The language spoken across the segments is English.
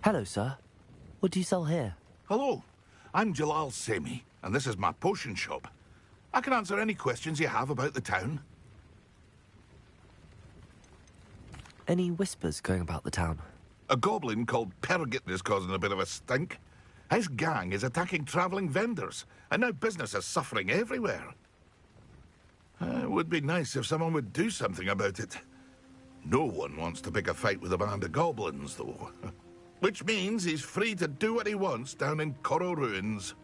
Hello, sir. What do you sell here? Hello, I'm Jalal Semi, and this is my potion shop. I can answer any questions you have about the town. Any whispers going about the town? A goblin called Pergit is causing a bit of a stink. His gang is attacking travelling vendors, and now business is suffering everywhere. It would be nice if someone would do something about it. No one wants to pick a fight with a band of goblins, though. Which means he's free to do what he wants down in Corro Ruins.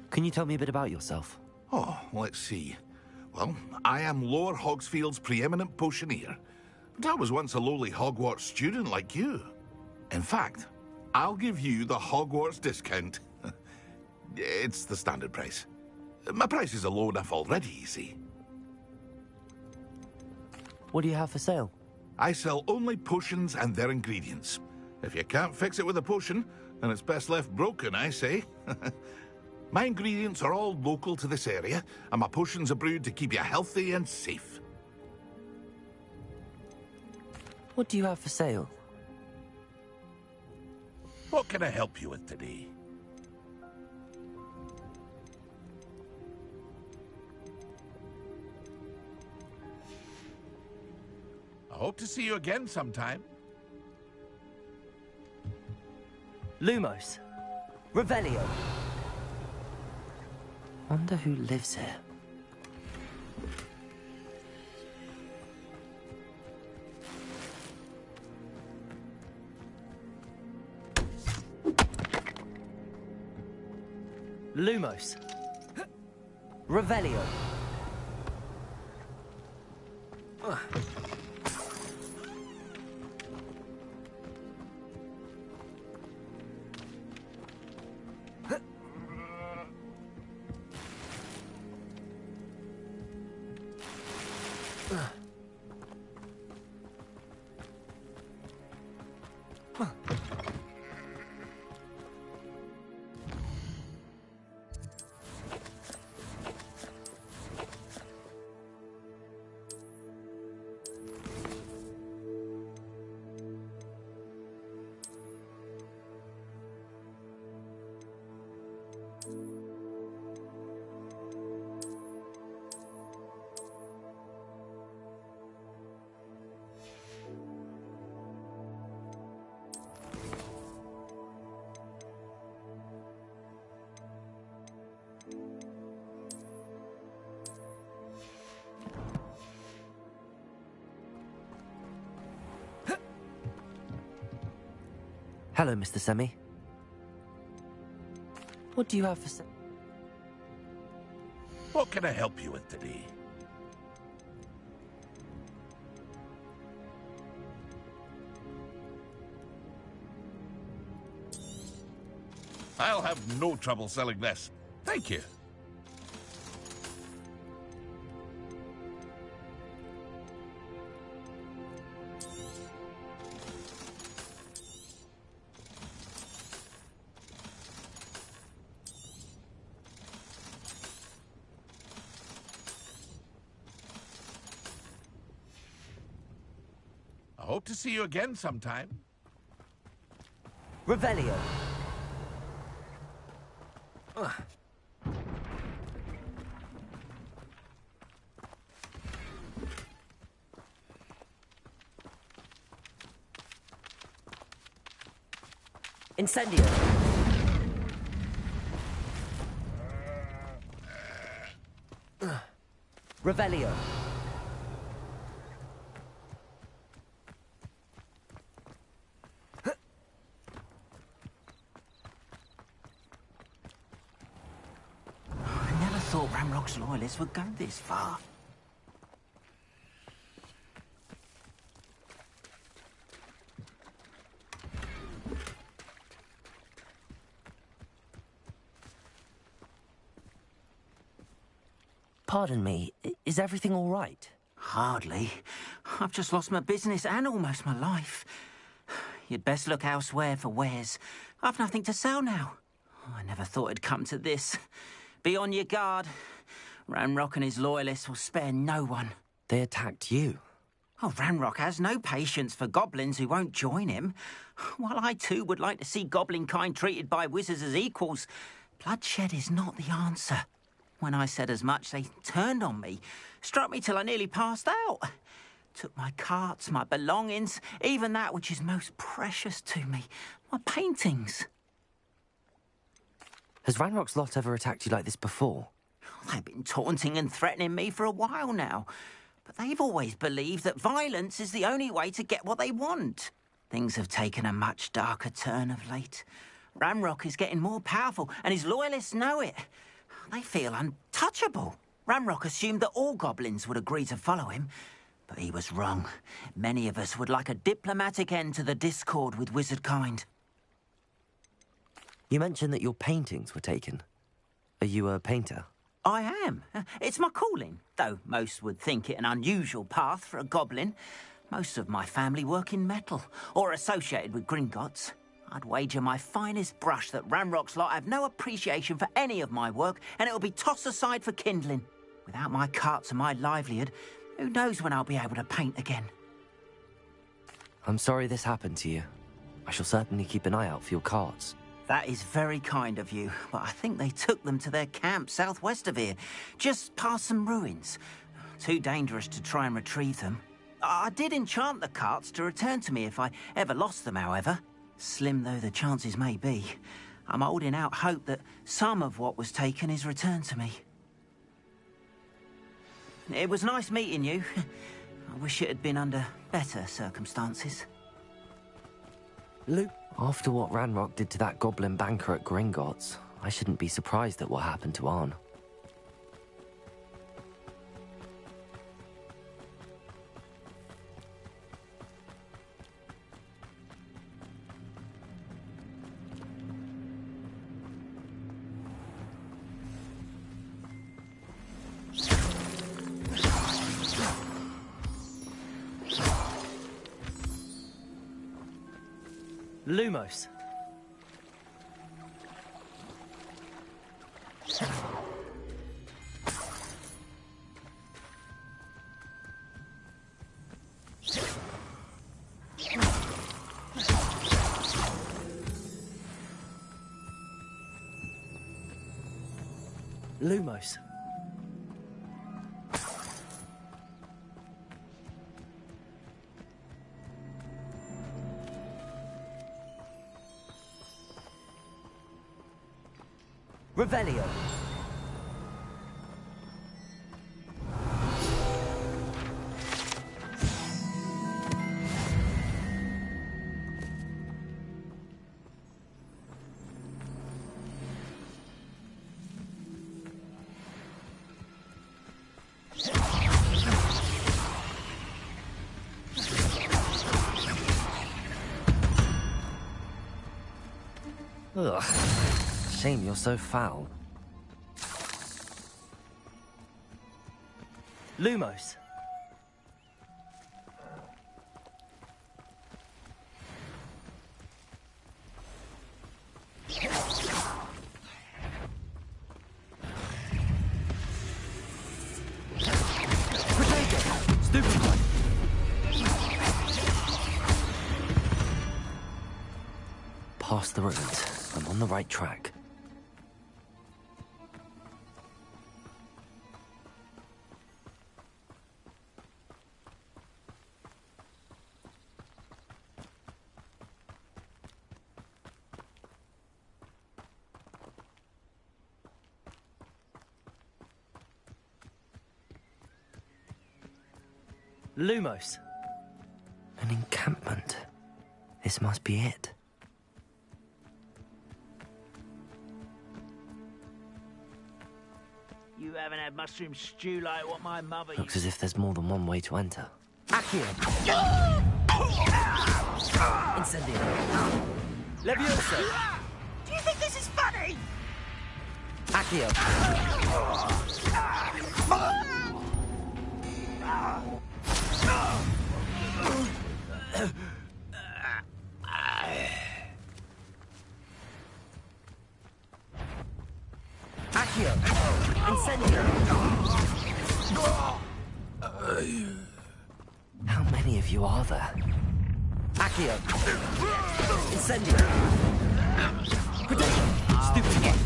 Can you tell me a bit about yourself? Oh, let's see. Well, I am Lower Hogsfield's preeminent potioneer. But I was once a lowly Hogwarts student like you. In fact, I'll give you the Hogwarts discount. It's the standard price. My prices are low enough already, you see. What do you have for sale? I sell only potions and their ingredients. If you can't fix it with a potion, then it's best left broken, I say. My ingredients are all local to this area, and my potions are brewed to keep you healthy and safe. What do you have for sale? What can I help you with today? I hope to see you again sometime. Lumos. Revelio. Wonder who lives here. Lumos. Revelio. Hello, Mr. Semi. What do you have for sale? What can I help you with today? I'll have no trouble selling this. Thank you. I hope to see you again sometime. Revelio. Incendio. Revelio. I never thought Ranrock's loyalists would go this far. Pardon me, is everything all right? Hardly. I've just lost my business and almost my life. You'd best look elsewhere for wares. I've nothing to sell now. I never thought it'd come to this. Be on your guard. Ranrock and his loyalists will spare no one. They attacked you. Oh, Ranrock has no patience for goblins who won't join him. While I too would like to see goblin kind treated by wizards as equals, bloodshed is not the answer. When I said as much, they turned on me, struck me till I nearly passed out. Took my carts, my belongings, even that which is most precious to me, my paintings. Has Ranrock's lot ever attacked you like this before? They've been taunting and threatening me for a while now. But they've always believed that violence is the only way to get what they want. Things have taken a much darker turn of late. Ranrock is getting more powerful, and his loyalists know it. They feel untouchable. Ranrock assumed that all goblins would agree to follow him, but he was wrong. Many of us would like a diplomatic end to the discord with wizard kind. You mentioned that your paintings were taken. Are you a painter? I am. It's my calling, though most would think it an unusual path for a goblin. Most of my family work in metal, or associated with Gringotts. I'd wager my finest brush that Ranrock's lot have no appreciation for any of my work, and it'll be tossed aside for kindling. Without my carts and my livelihood, who knows when I'll be able to paint again? I'm sorry this happened to you. I shall certainly keep an eye out for your carts. That is very kind of you, but I think they took them to their camp southwest of here, just past some ruins. Too dangerous to try and retrieve them. I did enchant the carts to return to me if I ever lost them, however. Slim though the chances may be, I'm holding out hope that some of what was taken is returned to me. It was nice meeting you. I wish it had been under better circumstances. Luke, after what Ranrock did to that goblin banker at Gringotts, I shouldn't be surprised at what happened to Arn. Lumos. Lumos. Revelio. Ugh. Shame you're so foul. Lumos. Stupefy. Past the ruins. I'm on the right track. Lumos. An encampment. This must be it. You haven't had mushroom stew like what my mother Looks as if there's more than one way to enter. Accio! Incendio. Levioso. Do you think this is funny? Accio. Accio! Incendio! How many of you are there? Accio! Incendio! Protego! Stupid one!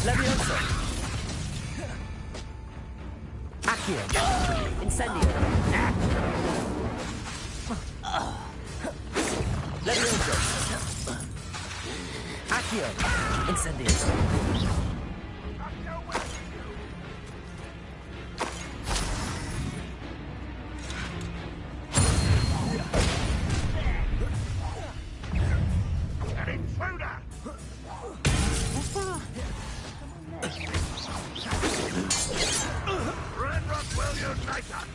Levioso! Accio! Incendio! Levioso! Accio! Incendio! An intruder! Renrock will unite us!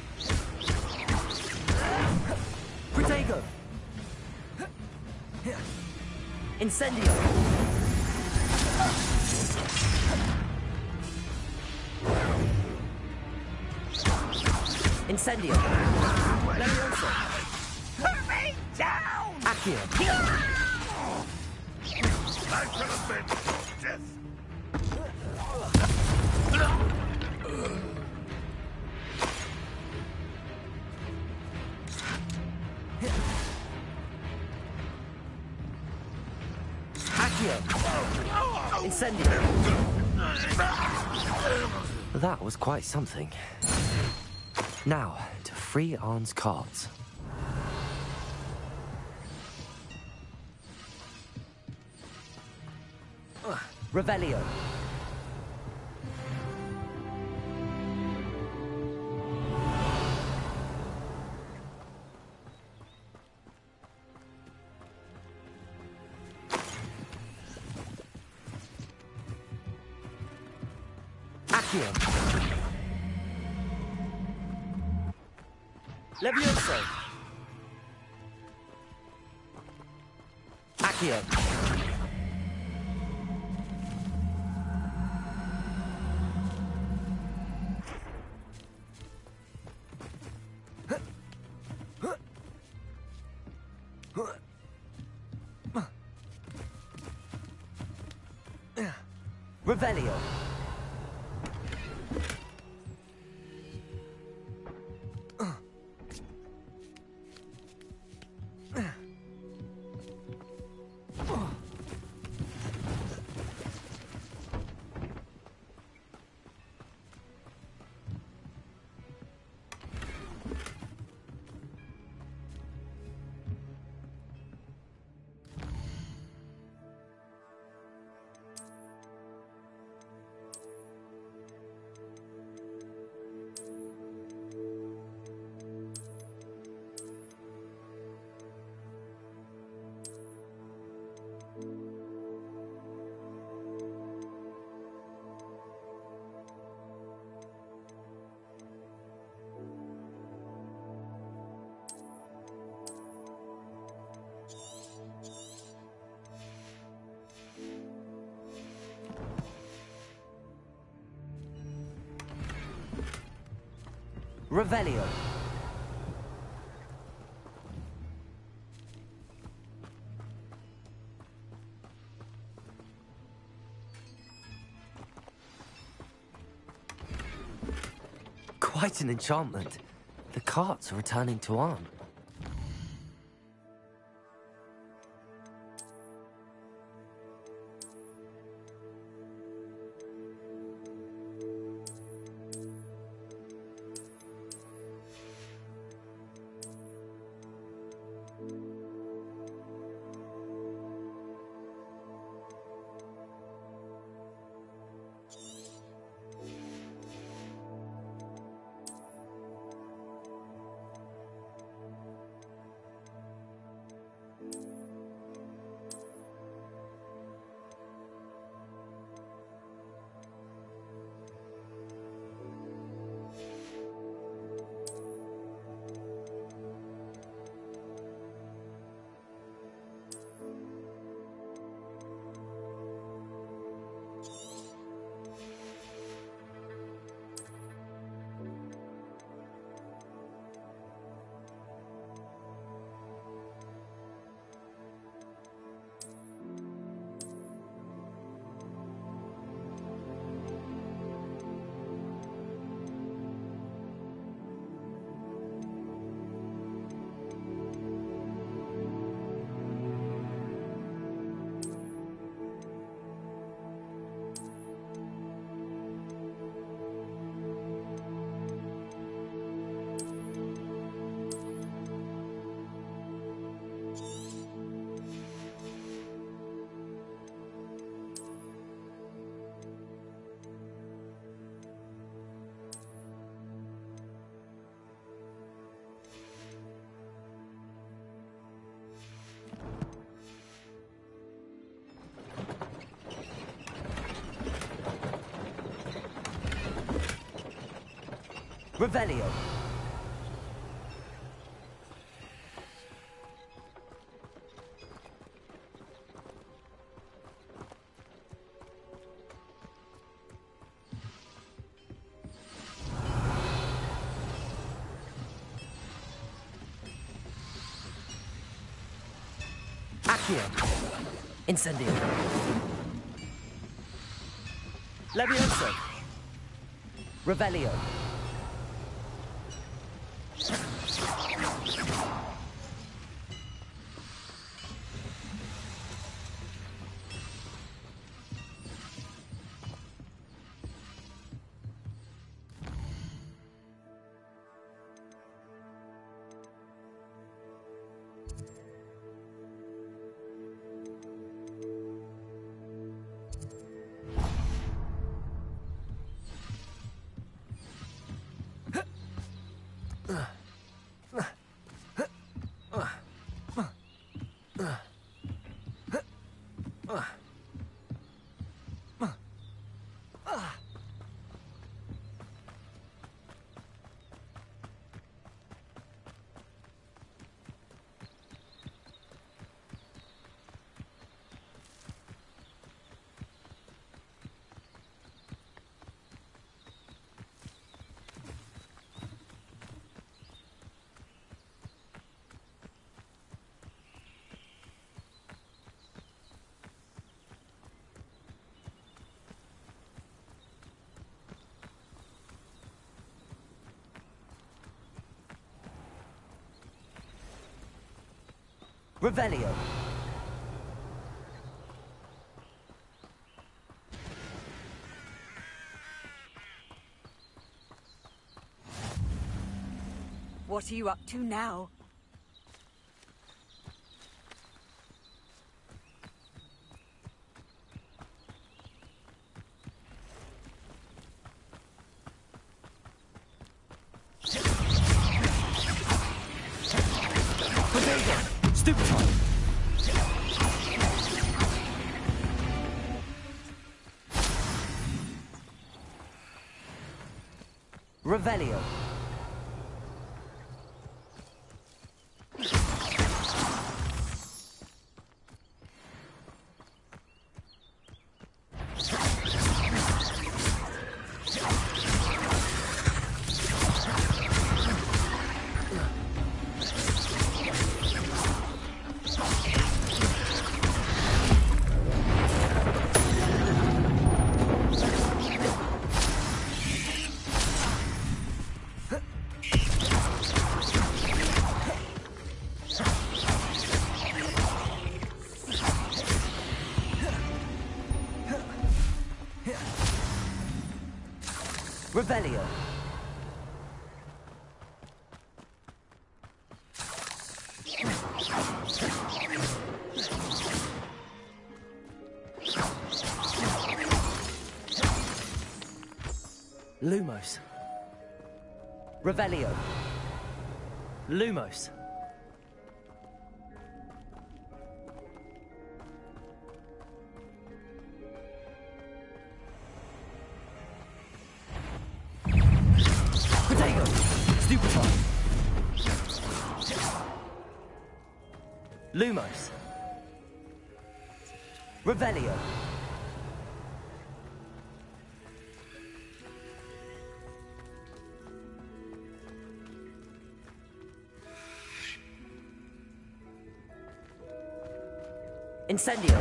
Protego! Incendio! Incendio! Levioso! Put me down! Accio! I shall avenge your death! Accio! Incendio! That was quite something. Now, to free Arn's cards. Revelio. Accio. Levioso. Accio. Revelio. Revelio. Quite an enchantment. The carts are returning to Arn. Revelio. Accio. Incendio. Levioso. Revelio. Revelio. What are you up to now? Stupid time. Revelio. Revelio. Lumos. Revelio. Lumos. Protego. Stupefy. Lumos. Revelio. Incendio.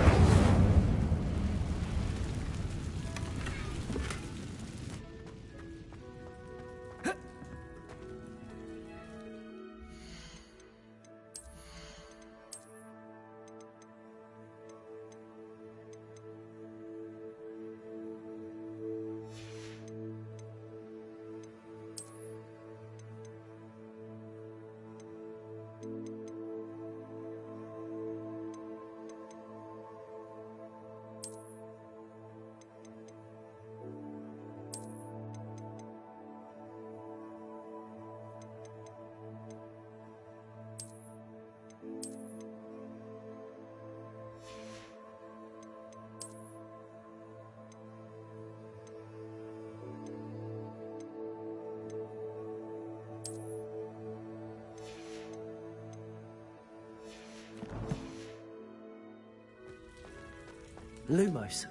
Lumos.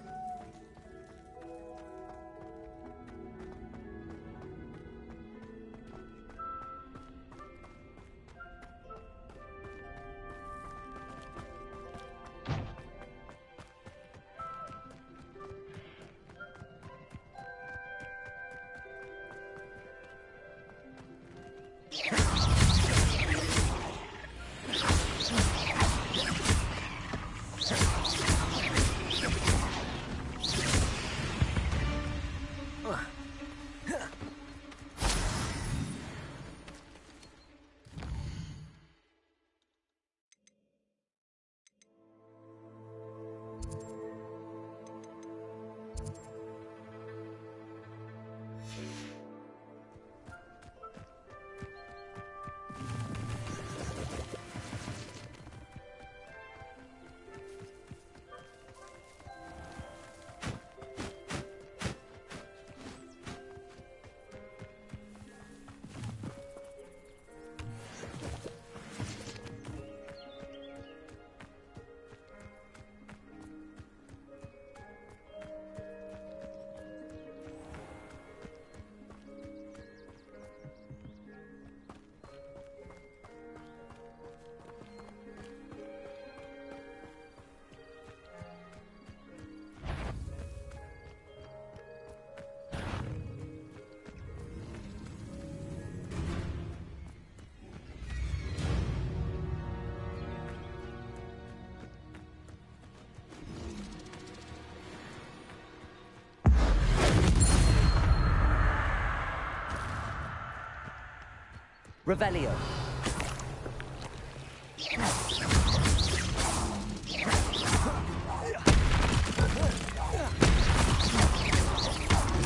Revelio.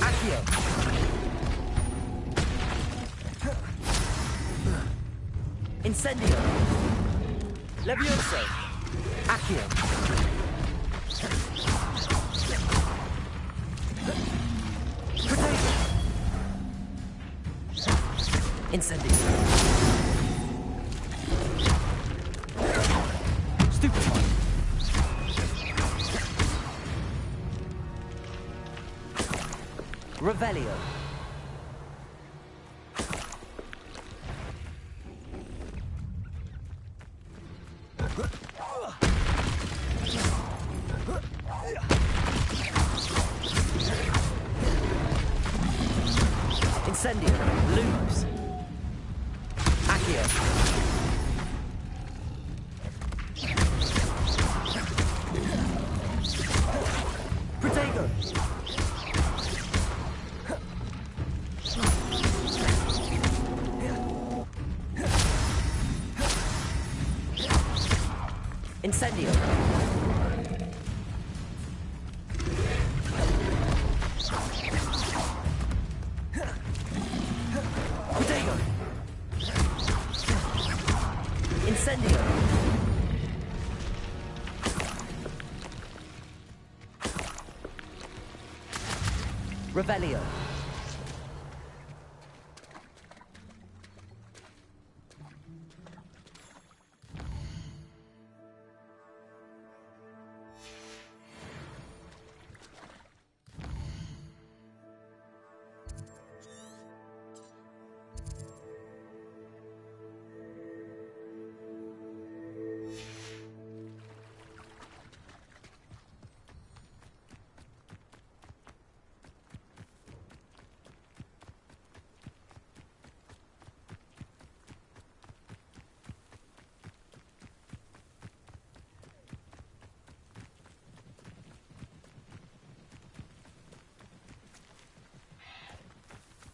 Accio. Incendio. Levioso. Accio. Incendio. Stupefy. Revelio. Incendio. Lumos. Accio. Protego. Incendio. Protego. Incendio. Revelio.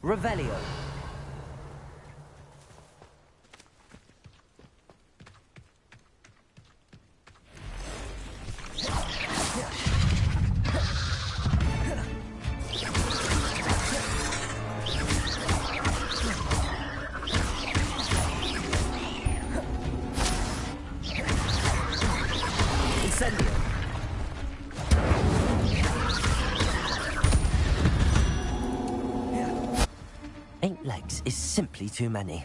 Revelio. Incendio. Eight legs is simply too many.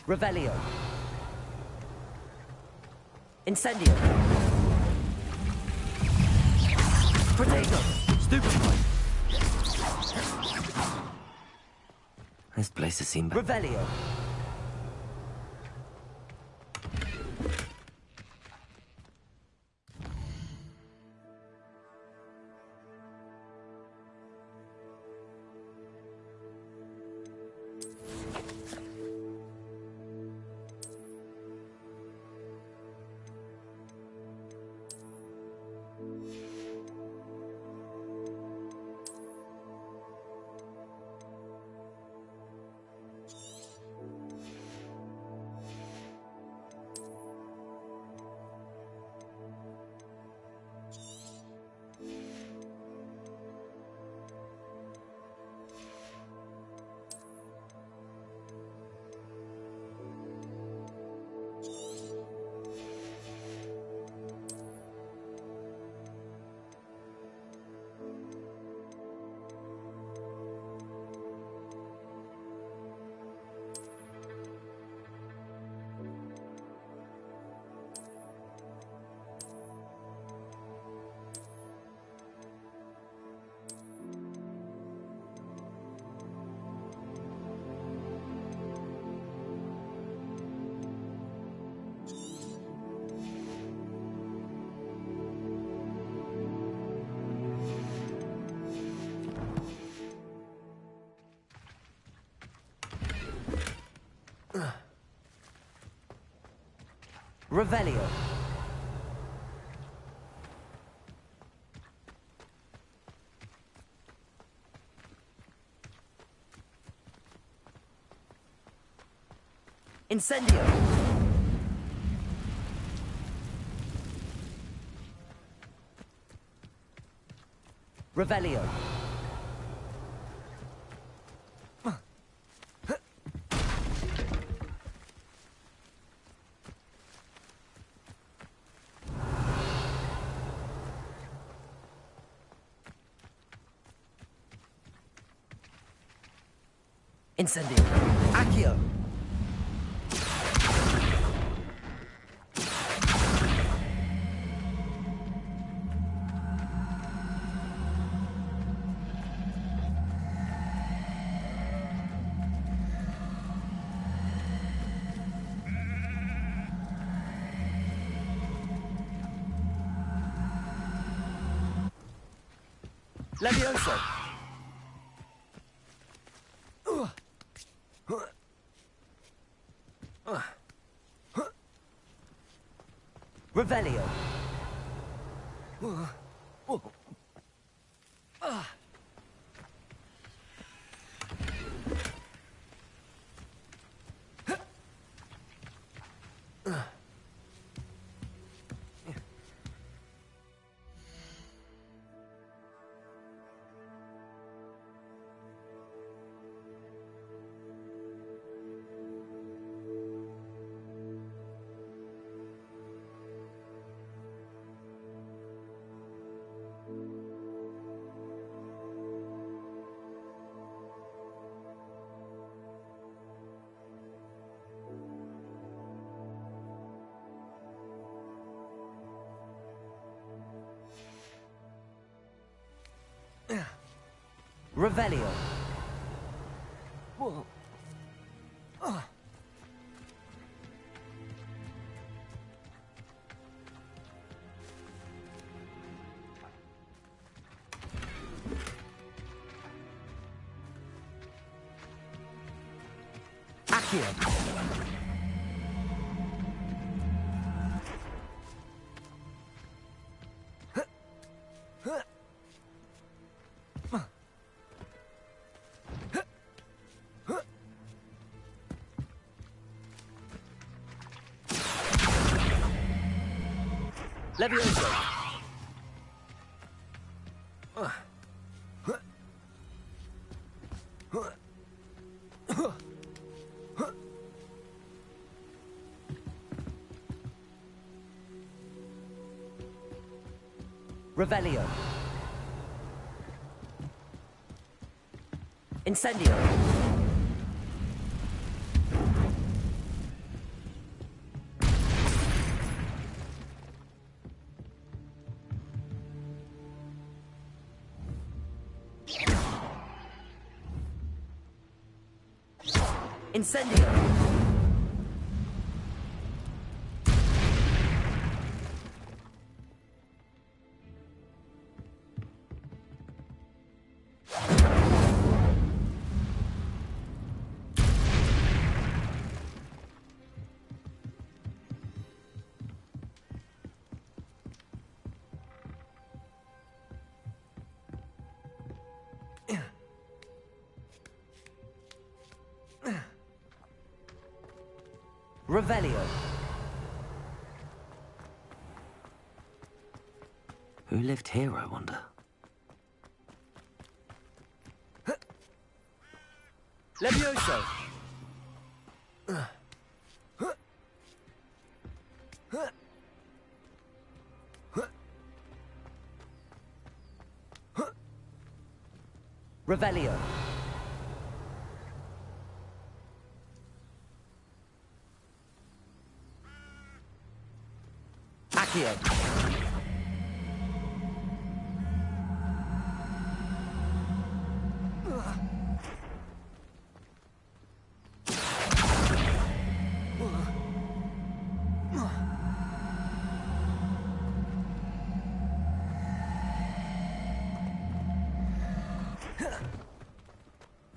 Revelio. Incendio. Potato. Stupefy. This place has seen better. Revelio. Revelio. Incendio. Revelio. Incendio. Accio. Levioso. Revelio. Revelio. Accio. Levioso. Revelio. Incendio. Incendio. Revelio. Who lived here, I wonder? Levioso. Revelio. Accio.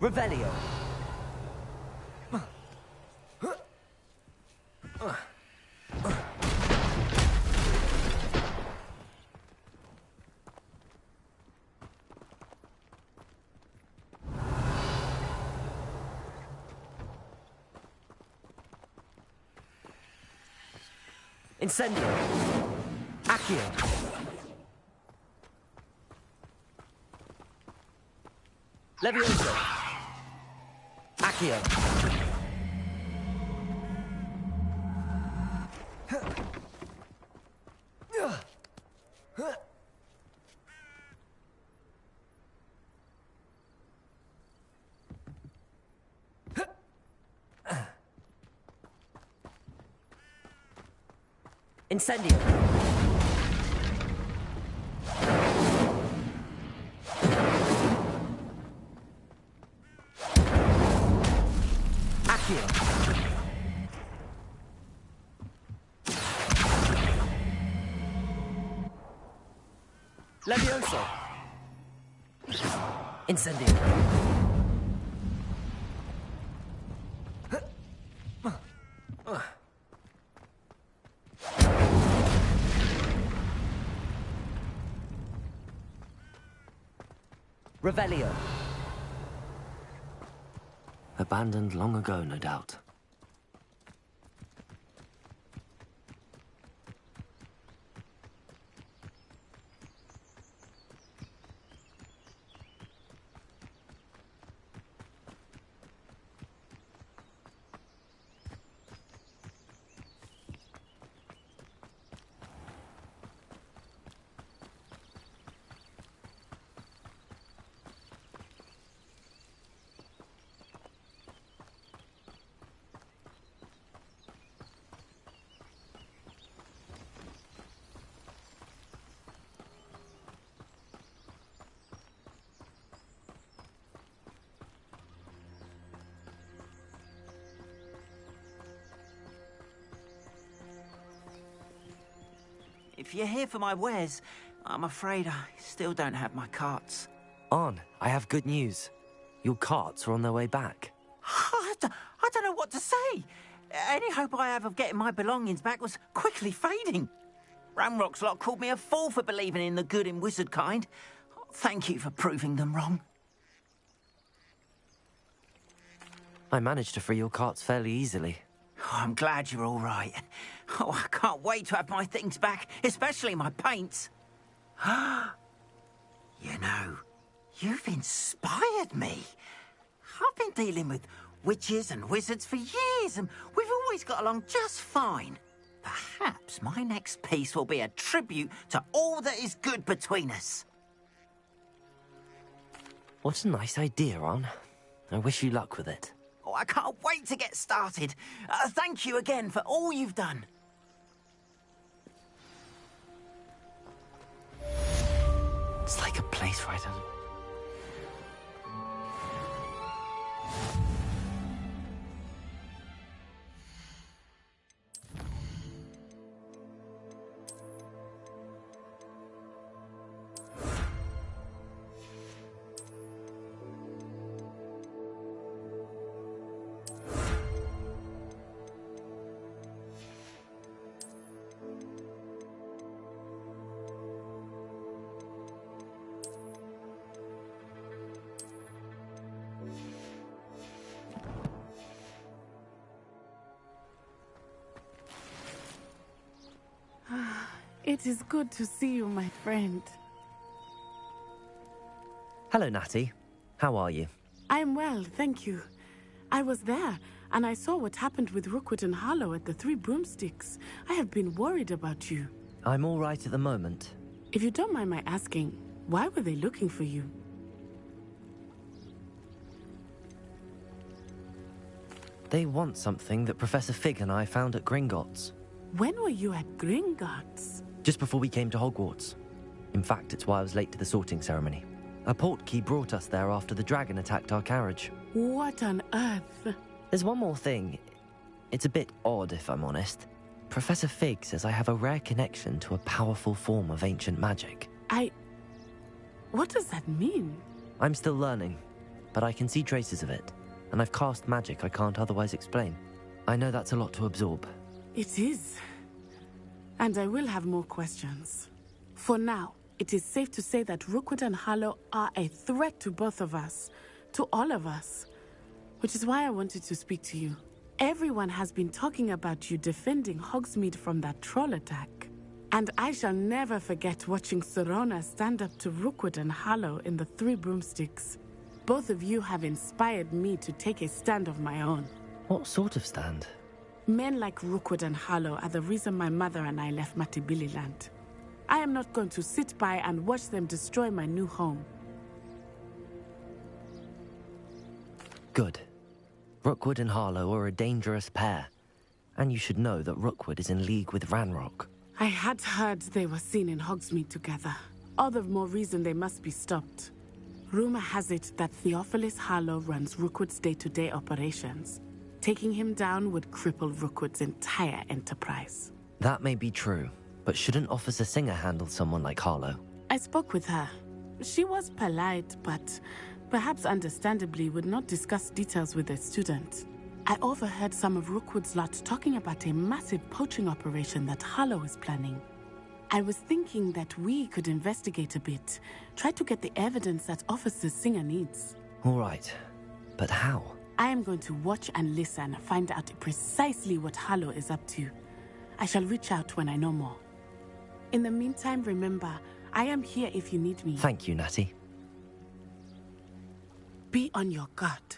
Revelio. Incendio. Accio. Levioso. Accio. Incendio. Accio. Levioso. Incendio. Revelio. Abandoned long ago, no doubt. If you're here for my wares, I'm afraid I still don't have my carts. On, I have good news. Your carts are on their way back. I don't know what to say. Any hope I have of getting my belongings back was quickly fading. Ranrock's lot called me a fool for believing in the good in wizard kind. Thank you for proving them wrong. I managed to free your carts fairly easily. Oh, I'm glad you're all right. Oh, I can't wait to have my things back, especially my paints. You know, you've inspired me. I've been dealing with witches and wizards for years, and we've always got along just fine. Perhaps my next piece will be a tribute to all that is good between us. What a nice idea, Ron. I wish you luck with it. Oh, I can't wait to get started. Thank you again for all you've done. It's like a place right It is good to see you, my friend. Hello, Natty. How are you? I'm well, thank you. I was there, and I saw what happened with Rookwood and Harlow at the Three Broomsticks. I have been worried about you. I'm all right at the moment. If you don't mind my asking, why were they looking for you? They want something that Professor Fig and I found at Gringotts. When were you at Gringotts? Just before we came to Hogwarts. In fact, it's why I was late to the sorting ceremony. A portkey brought us there after the dragon attacked our carriage. What on earth? There's one more thing. It's a bit odd, if I'm honest. Professor Fig says I have a rare connection to a powerful form of ancient magic. What does that mean? I'm still learning, but I can see traces of it, and I've cast magic I can't otherwise explain. I know that's a lot to absorb. It is. And I will have more questions. For now, it is safe to say that Rookwood and Harlow are a threat to both of us, to all of us. Which is why I wanted to speak to you. Everyone has been talking about you defending Hogsmeade from that troll attack. And I shall never forget watching Sirona stand up to Rookwood and Harlow in the Three Broomsticks. Both of you have inspired me to take a stand of my own. What sort of stand? Men like Rookwood and Harlow are the reason my mother and I left Matabeleland. I am not going to sit by and watch them destroy my new home. Good. Rookwood and Harlow are a dangerous pair. And you should know that Rookwood is in league with Ranrock. I had heard they were seen in Hogsmeade together. All the more reason they must be stopped. Rumor has it that Theophilus Harlow runs Rookwood's day-to-day operations. Taking him down would cripple Rookwood's entire enterprise. That may be true, but shouldn't Officer Singer handle someone like Harlow? I spoke with her. She was polite, but perhaps understandably would not discuss details with a student. I overheard some of Rookwood's lot talking about a massive poaching operation that Harlow is planning. I was thinking that we could investigate a bit, try to get the evidence that Officer Singer needs. All right, but how? I am going to watch and listen, find out precisely what Harlow is up to. I shall reach out when I know more. In the meantime, remember, I am here if you need me. Thank you, Natty. Be on your guard.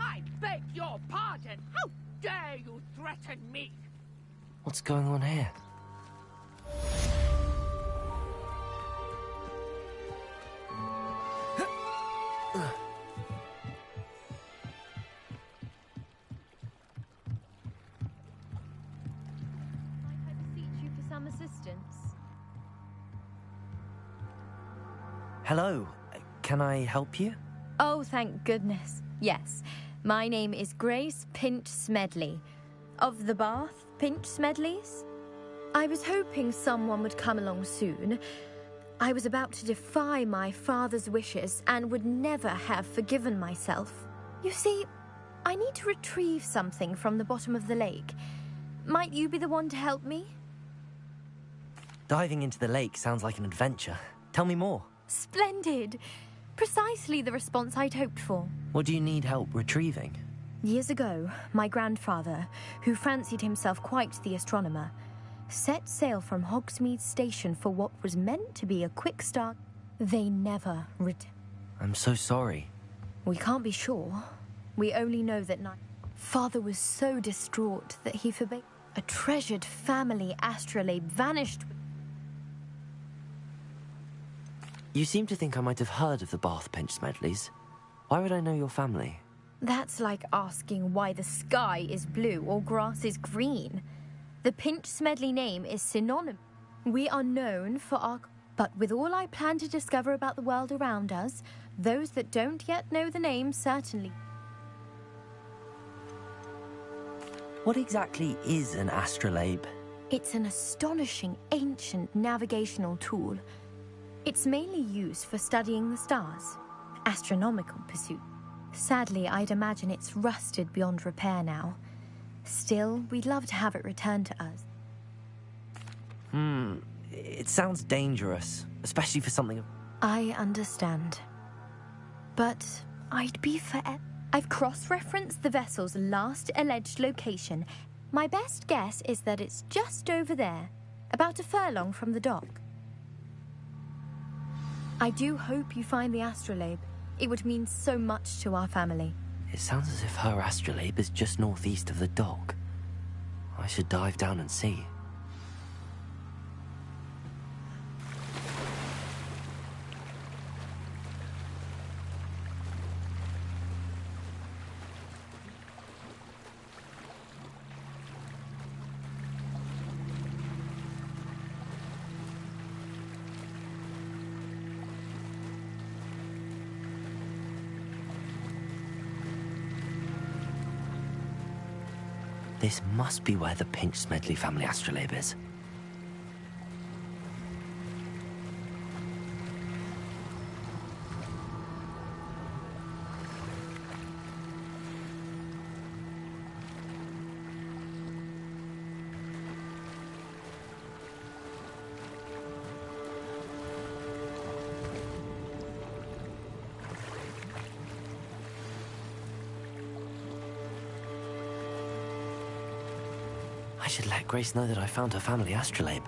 I beg your pardon. How dare you threaten me? What's going on here? Some assistance. Hello. Can I help you? Oh, thank goodness. Yes. My name is Grace Pinch Smedley. Of the Bath Pinch Smedleys? I was hoping someone would come along soon. I was about to defy my father's wishes and would never have forgiven myself. You see, I need to retrieve something from the bottom of the lake. Might you be the one to help me? Diving into the lake sounds like an adventure. Tell me more. Splendid! Precisely the response I'd hoped for. What do you need help retrieving? Years ago, my grandfather, who fancied himself quite the astronomer, set sail from Hogsmeade Station for what was meant to be a quick start. They never returned. I'm so sorry. We can't be sure. We only know that Father was so distraught that he forbade a treasured family astrolabe vanished. You seem to think I might have heard of the Bath Pinch Smedleys. Why would I know your family? That's like asking why the sky is blue or grass is green. The Pinch Smedley name is synonymous. We are known for our... But with all I plan to discover about the world around us, those that don't yet know the name certainly... What exactly is an astrolabe? It's an astonishing ancient navigational tool. It's mainly used for studying the stars, astronomical pursuit. Sadly, I'd imagine it's rusted beyond repair now. Still, we'd love to have it returned to us. It sounds dangerous, especially for something... I understand. But I'd be for... I've cross-referenced the vessel's last alleged location. My best guess is that it's just over there, about a furlong from the dock. I do hope you find the astrolabe. It would mean so much to our family. It sounds as if her astrolabe is just northeast of the dock. I should dive down and see. This must be where the Pinch Smedley family astrolabe is. I should let Grace know that I found her family astrolabe.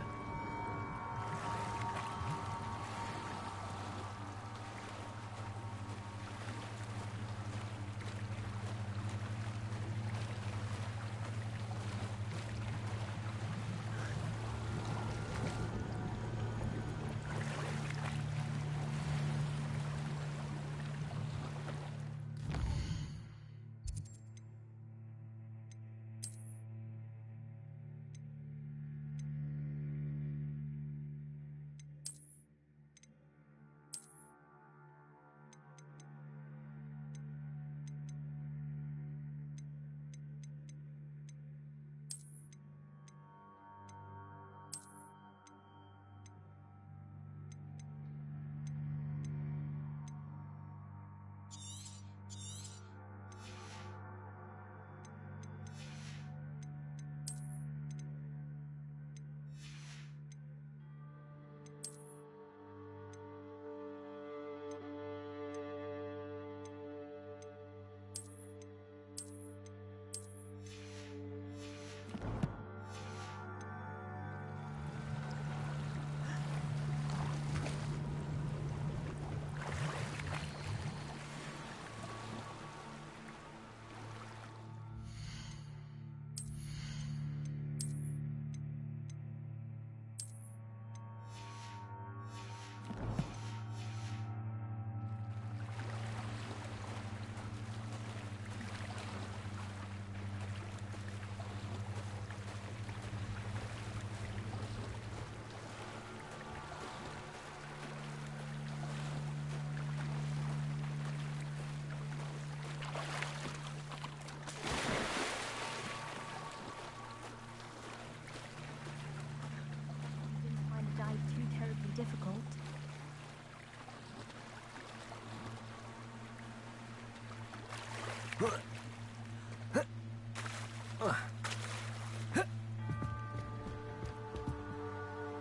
Difficult.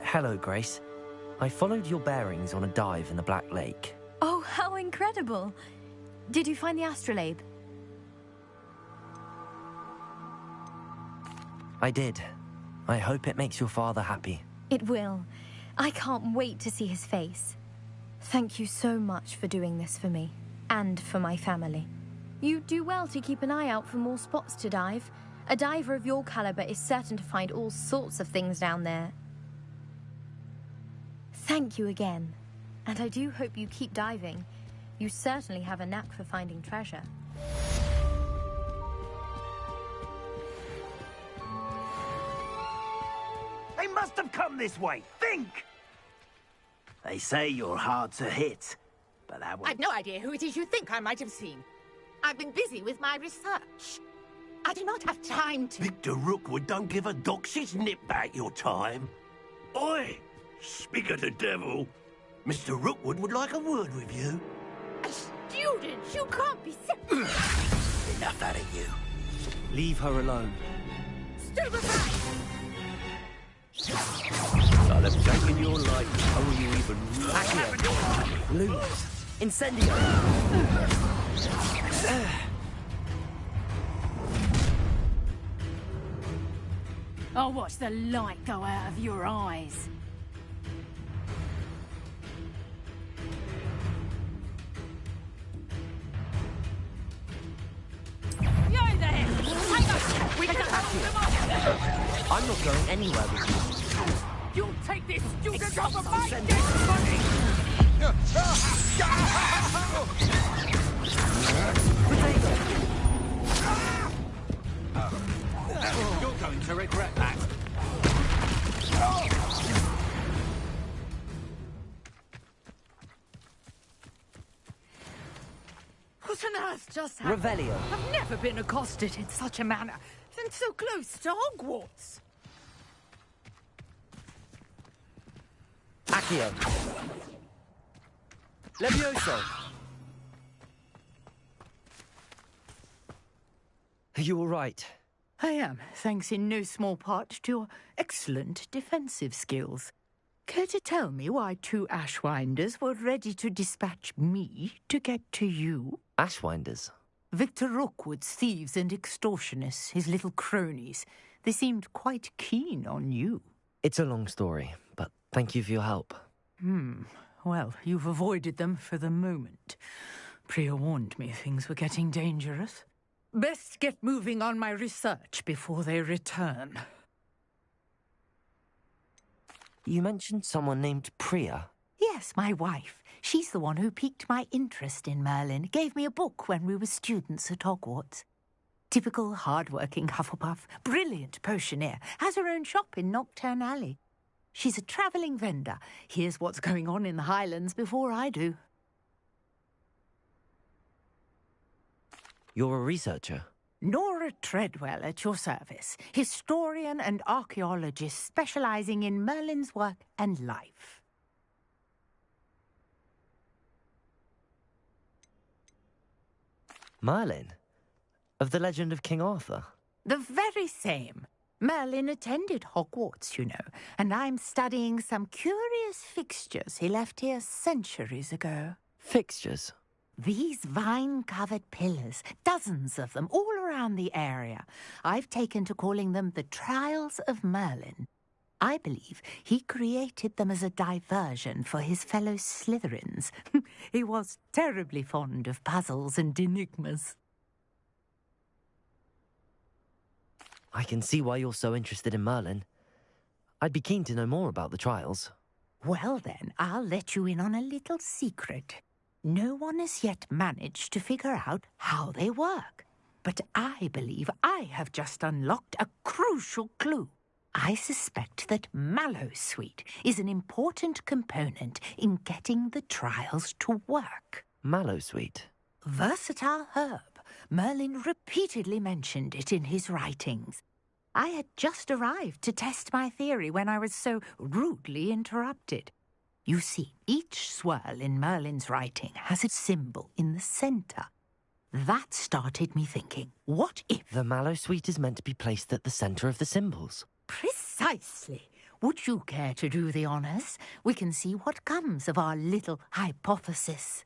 Hello, Grace. I followed your bearings on a dive in the Black Lake. Oh, how incredible! Did you find the astrolabe? I did. I hope it makes your father happy. It will. I can't wait to see his face. Thank you so much for doing this for me, and for my family. You do well to keep an eye out for more spots to dive. A diver of your caliber is certain to find all sorts of things down there. Thank you again, and I do hope you keep diving. You certainly have a knack for finding treasure. They must have come this way. Think! They say you're hard to hit, but that was... I've no idea who it is you think I might have seen. I've been busy with my research. I do not have time to... Victor Rookwood don't give a doxy's nip back your time. Oi! Speak of the devil. Mr. Rookwood would like a word with you. A student? You can't be Enough out of you. Leave her alone. Stupefy! I'll have taken your life before you even... Accio! Lumos! Incendio! I'll watch the light go out of your eyes. Yo there! Hang on! We can hold them off! I'm not going anywhere with you. You'll take this student off of my dead body! You're going to regret that. What on earth just happened? Revelio. I've never been accosted in such a manner, and so close to Hogwarts. Accio. Levioso. Are you all right? I am, thanks in no small part to your excellent defensive skills. Care to tell me why 2 Ashwinders were ready to dispatch me to get to you? Ashwinders? Victor Rookwood's thieves and extortionists, his little cronies. They seemed quite keen on you. It's a long story, but thank you for your help. Well, you've avoided them for the moment. Priya warned me things were getting dangerous. Best get moving on my research before they return. You mentioned someone named Priya. Yes, my wife. She's the one who piqued my interest in Merlin. Gave me a book when we were students at Hogwarts. Typical hard-working Hufflepuff. Brilliant potioneer. Has her own shop in Knockturn Alley. She's a travelling vendor. Hears what's going on in the Highlands before I do. You're a researcher? Nora Treadwell at your service. Historian and archaeologist specialising in Merlin's work and life. Merlin? Of the legend of King Arthur? The very same. Merlin attended Hogwarts, you know, and I'm studying some curious fixtures he left here centuries ago. Fixtures? These vine-covered pillars, dozens of them, all around the area. I've taken to calling them the Trials of Merlin. I believe he created them as a diversion for his fellow Slytherins. He was terribly fond of puzzles and enigmas. I can see why you're so interested in Merlin. I'd be keen to know more about the trials. Well then, I'll let you in on a little secret. No one has yet managed to figure out how they work. But I believe I have just unlocked a crucial clue. I suspect that Mallowsweet is an important component in getting the trials to work. Mallowsweet? Versatile herb. Merlin repeatedly mentioned it in his writings. I had just arrived to test my theory when I was so rudely interrupted. You see, each swirl in Merlin's writing has a symbol in the centre. That started me thinking, what if... The Mallowsweet is meant to be placed at the centre of the symbols. Precisely. Would you care to do the honours? We can see what comes of our little hypothesis.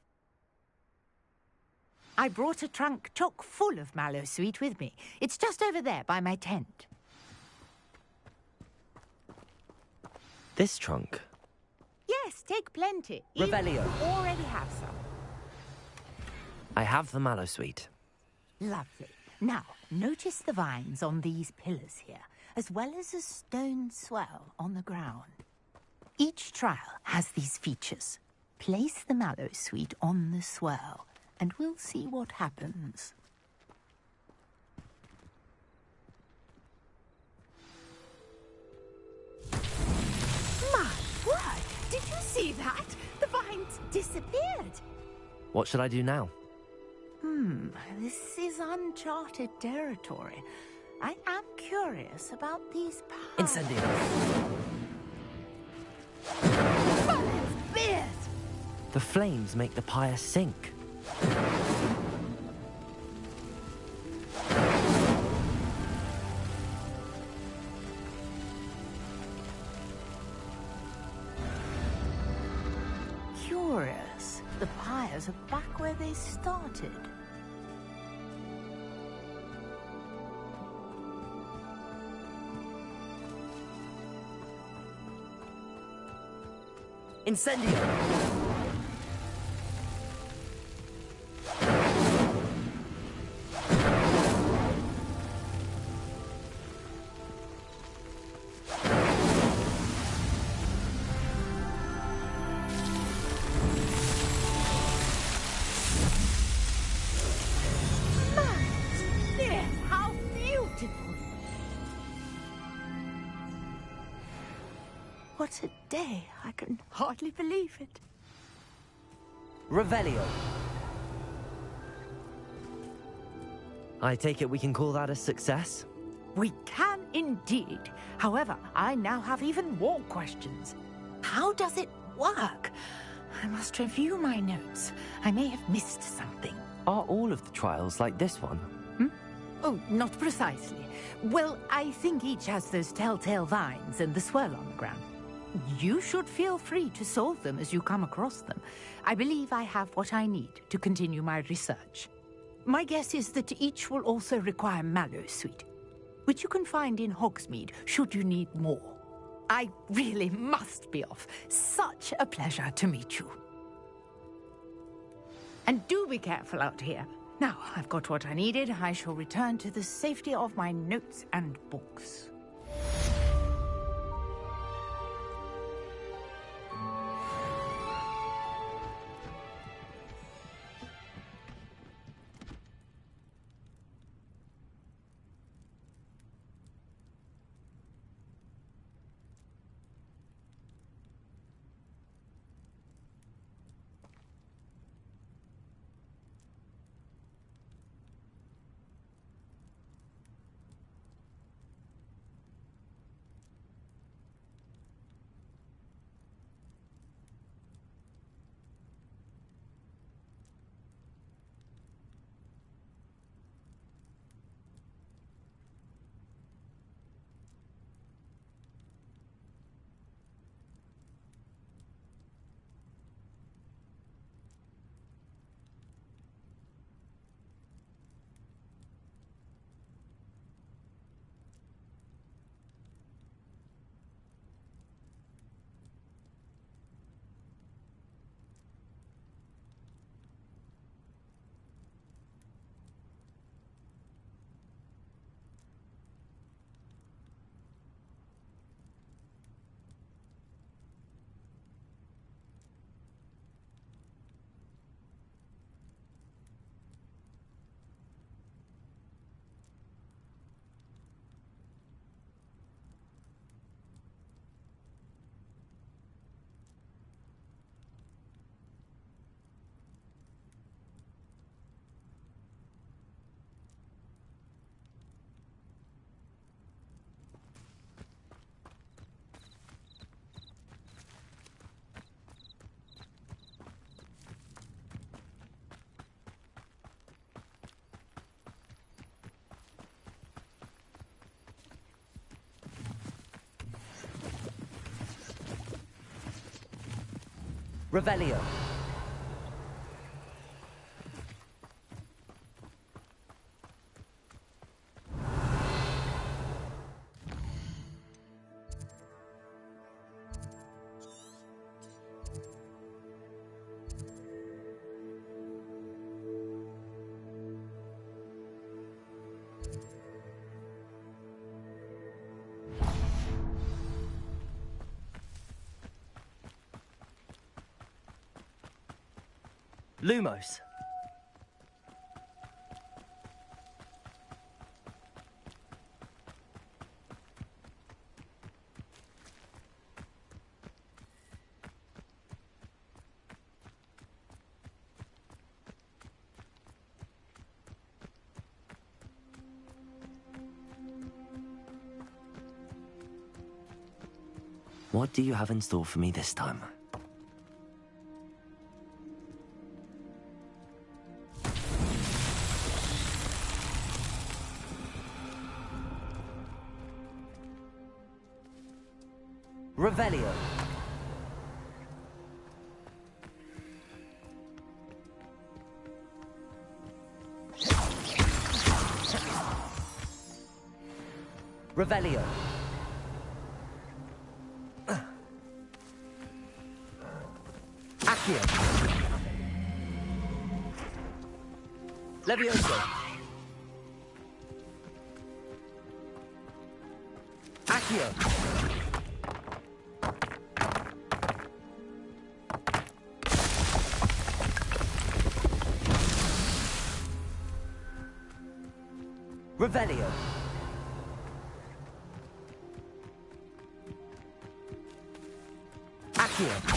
I brought a trunk chock full of Mallowsweet with me. It's just over there by my tent. This trunk? Yes, take plenty. Revelio. You already have some. I have the Mallowsweet. Lovely. Now, notice the vines on these pillars here, as well as a stone swell on the ground. Each trial has these features. Place the Mallowsweet on the swell, and we'll see what happens. My word! Did you see that? The vines disappeared. What should I do now? This is uncharted territory. I am curious about these powers. Incendio. Merlin's beard! The flames make the pyre sink. Curious. The pyres are back where they started. Incendio! Yes, how beautiful! What a day. I can hardly believe it. Revelio. I take it we can call that a success? We can indeed. However, I now have even more questions. How does it work? I must review my notes. I may have missed something. Are all of the trials like this one? Oh, not precisely. Well, I think each has those telltale vines and the swirl on the ground. You should feel free to solve them as you come across them. I believe I have what I need to continue my research. My guess is that each will also require Mallowsweet, which you can find in Hogsmeade should you need more. I really must be off. Such a pleasure to meet you. And do be careful out here. Now, I've got what I needed. I shall return to the safety of my notes and books. Revelio. Lumos. What do you have in store for me this time? Revelio. Revelio. Levioso. Accio. Revelio. Accio.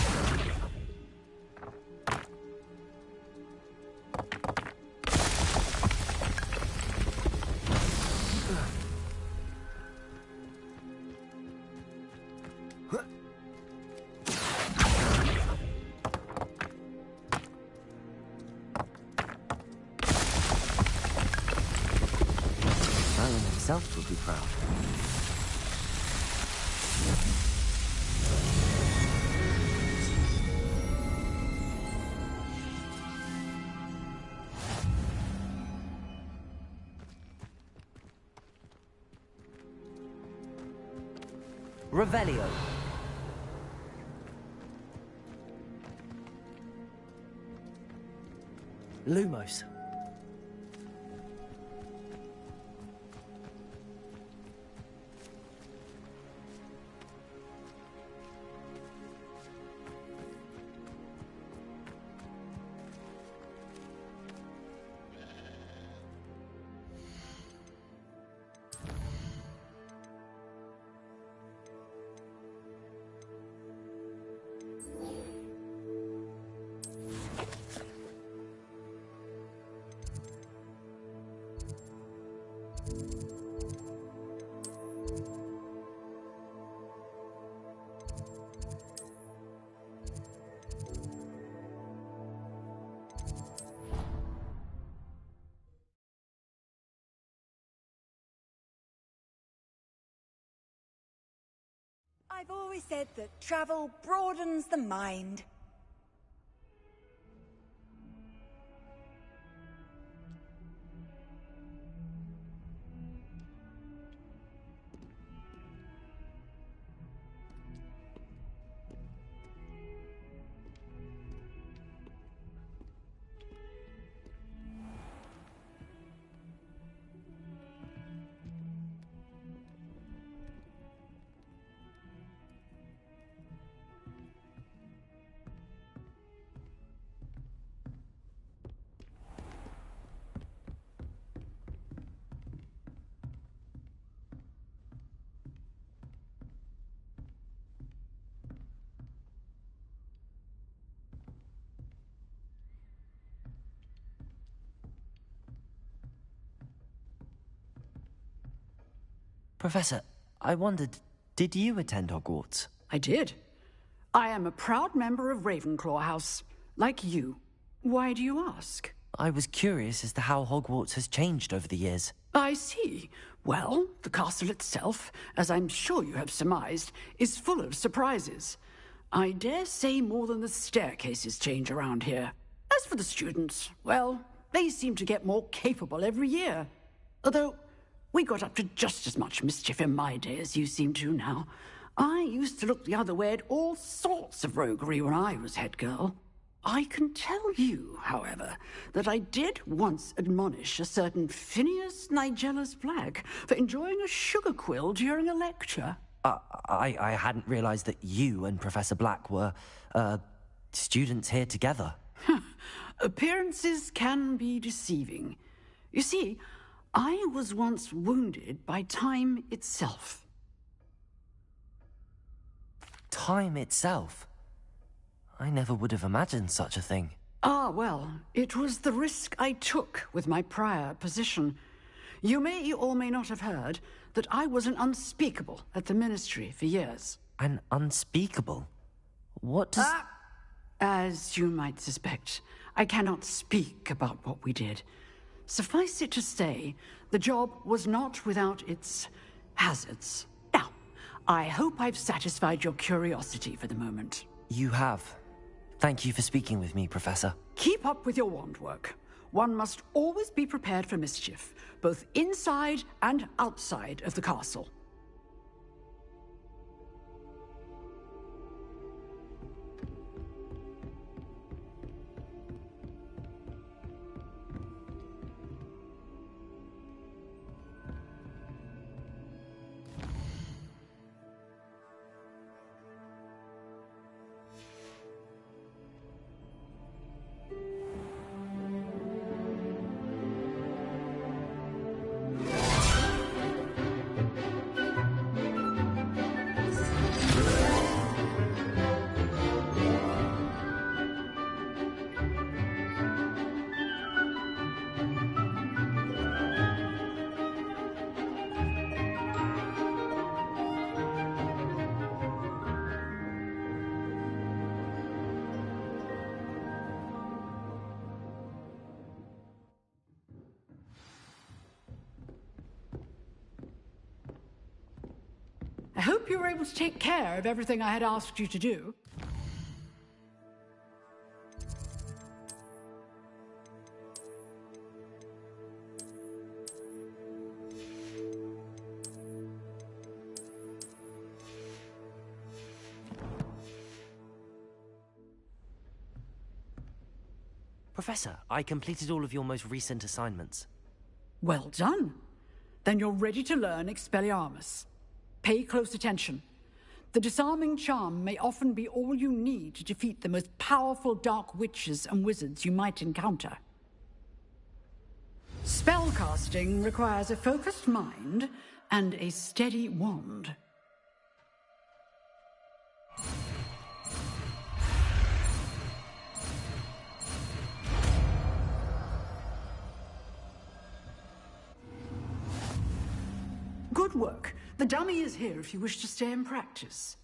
Alan himself would be proud. Revelio. Lumos. I've always said that travel broadens the mind. Professor, I wondered, did you attend Hogwarts? I did. I am a proud member of Ravenclaw House, like you. Why do you ask? I was curious as to how Hogwarts has changed over the years. I see. Well, the castle itself, as I'm sure you have surmised, is full of surprises. I dare say more than the staircases change around here. As for the students, well, they seem to get more capable every year. Although, we got up to just as much mischief in my day as you seem to now. I used to look the other way at all sorts of roguery when I was head girl. I can tell you, however, that I did once admonish a certain Phineas Nigellus Black for enjoying a sugar quill during a lecture. I hadn't realized that you and Professor Black were, students here together. Appearances can be deceiving. You see, I was once wounded by time itself. Time itself? I never would have imagined such a thing. Ah, well, it was the risk I took with my prior position. You may or may not have heard that I was an unspeakable at the Ministry for years. An unspeakable? What does... As you might suspect, I cannot speak about what we did. Suffice it to say, the job was not without its hazards. Now, I hope I've satisfied your curiosity for the moment. You have. Thank you for speaking with me, Professor. Keep up with your wand work. One must always be prepared for mischief, both inside and outside of the castle. I hope you were able to take care of everything I had asked you to do. Professor, I completed all of your most recent assignments. Well done. Then you're ready to learn Expelliarmus. Pay close attention. The disarming charm may often be all you need to defeat the most powerful dark witches and wizards you might encounter. Spellcasting requires a focused mind and a steady wand. Good work. The dummy is here if you wish to stay and practice.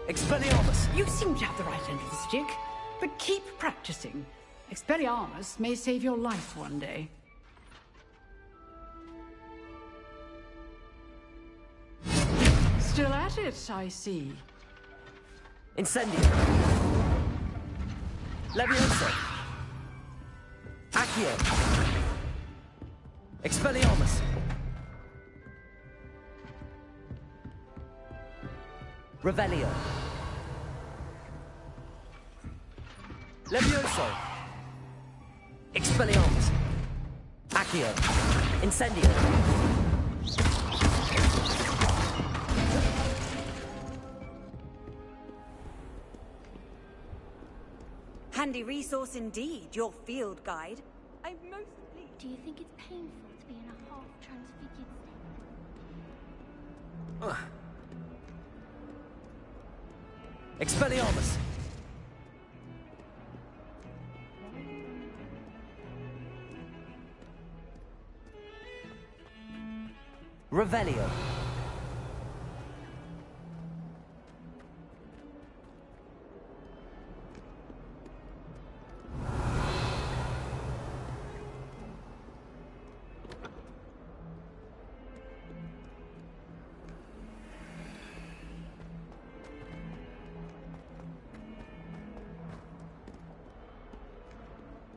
Expelliarmus! You seem to have the right end of the stick, but keep practicing. Expelliarmus may save your life one day. Still at it, I see. Incendio. Levioso. Accio. Expelliarmus. Revelio. Levioso. Expelliarmus. Accio. Incendio. Handy resource indeed, your field guide. I'm most pleased. Do you think it's painful to be in a half-transfigured state? Expelliarmus! Revelio.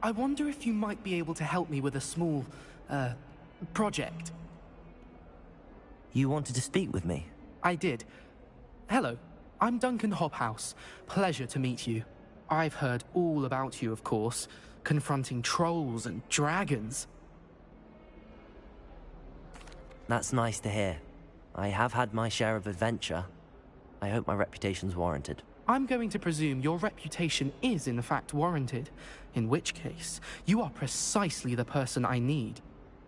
I wonder if you might be able to help me with a small, project. You wanted to speak with me? I did. Hello, I'm Duncan Hobhouse. Pleasure to meet you. I've heard all about you, of course, confronting trolls and dragons. That's nice to hear. I have had my share of adventure. I hope my reputation's warranted. I'm going to presume your reputation is in fact warranted, in which case, you are precisely the person I need.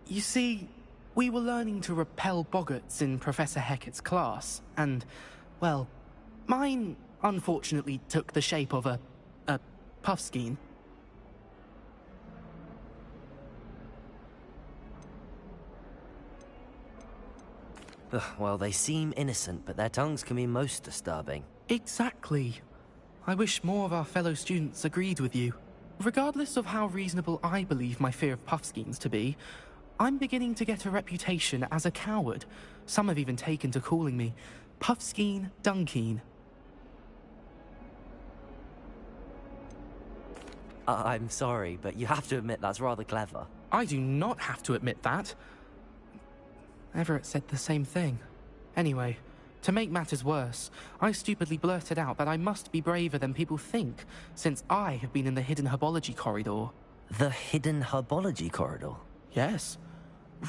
You see, we were learning to repel boggarts in Professor Hecat's class, and, well, mine unfortunately took the shape of a puffskein. Ugh, well, they seem innocent, but their tongues can be most disturbing. Exactly. I wish more of our fellow students agreed with you. Regardless of how reasonable I believe my fear of puffskeins to be, I'm beginning to get a reputation as a coward. Some have even taken to calling me Puffskein Dunkeen. I'm sorry, but you have to admit that's rather clever. I do not have to admit that. Everett said the same thing. Anyway, to make matters worse, I stupidly blurted out that I must be braver than people think, since I have been in the Hidden Herbology Corridor. The Hidden Herbology Corridor? Yes.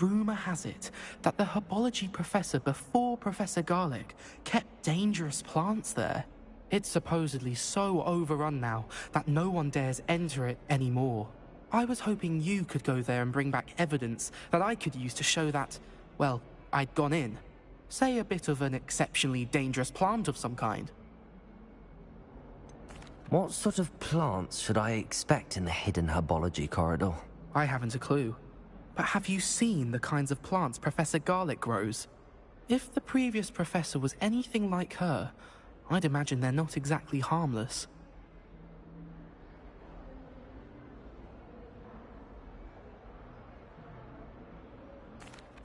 Rumour has it that the herbology professor before Professor Garlick kept dangerous plants there. It's supposedly so overrun now that no one dares enter it anymore. I was hoping you could go there and bring back evidence that I could use to show that, well, I'd gone in. Say a bit of an exceptionally dangerous plant of some kind. What sort of plants should I expect in the Hidden Herbology Corridor? I haven't a clue. But have you seen the kinds of plants Professor Garlick grows? If the previous professor was anything like her, I'd imagine they're not exactly harmless.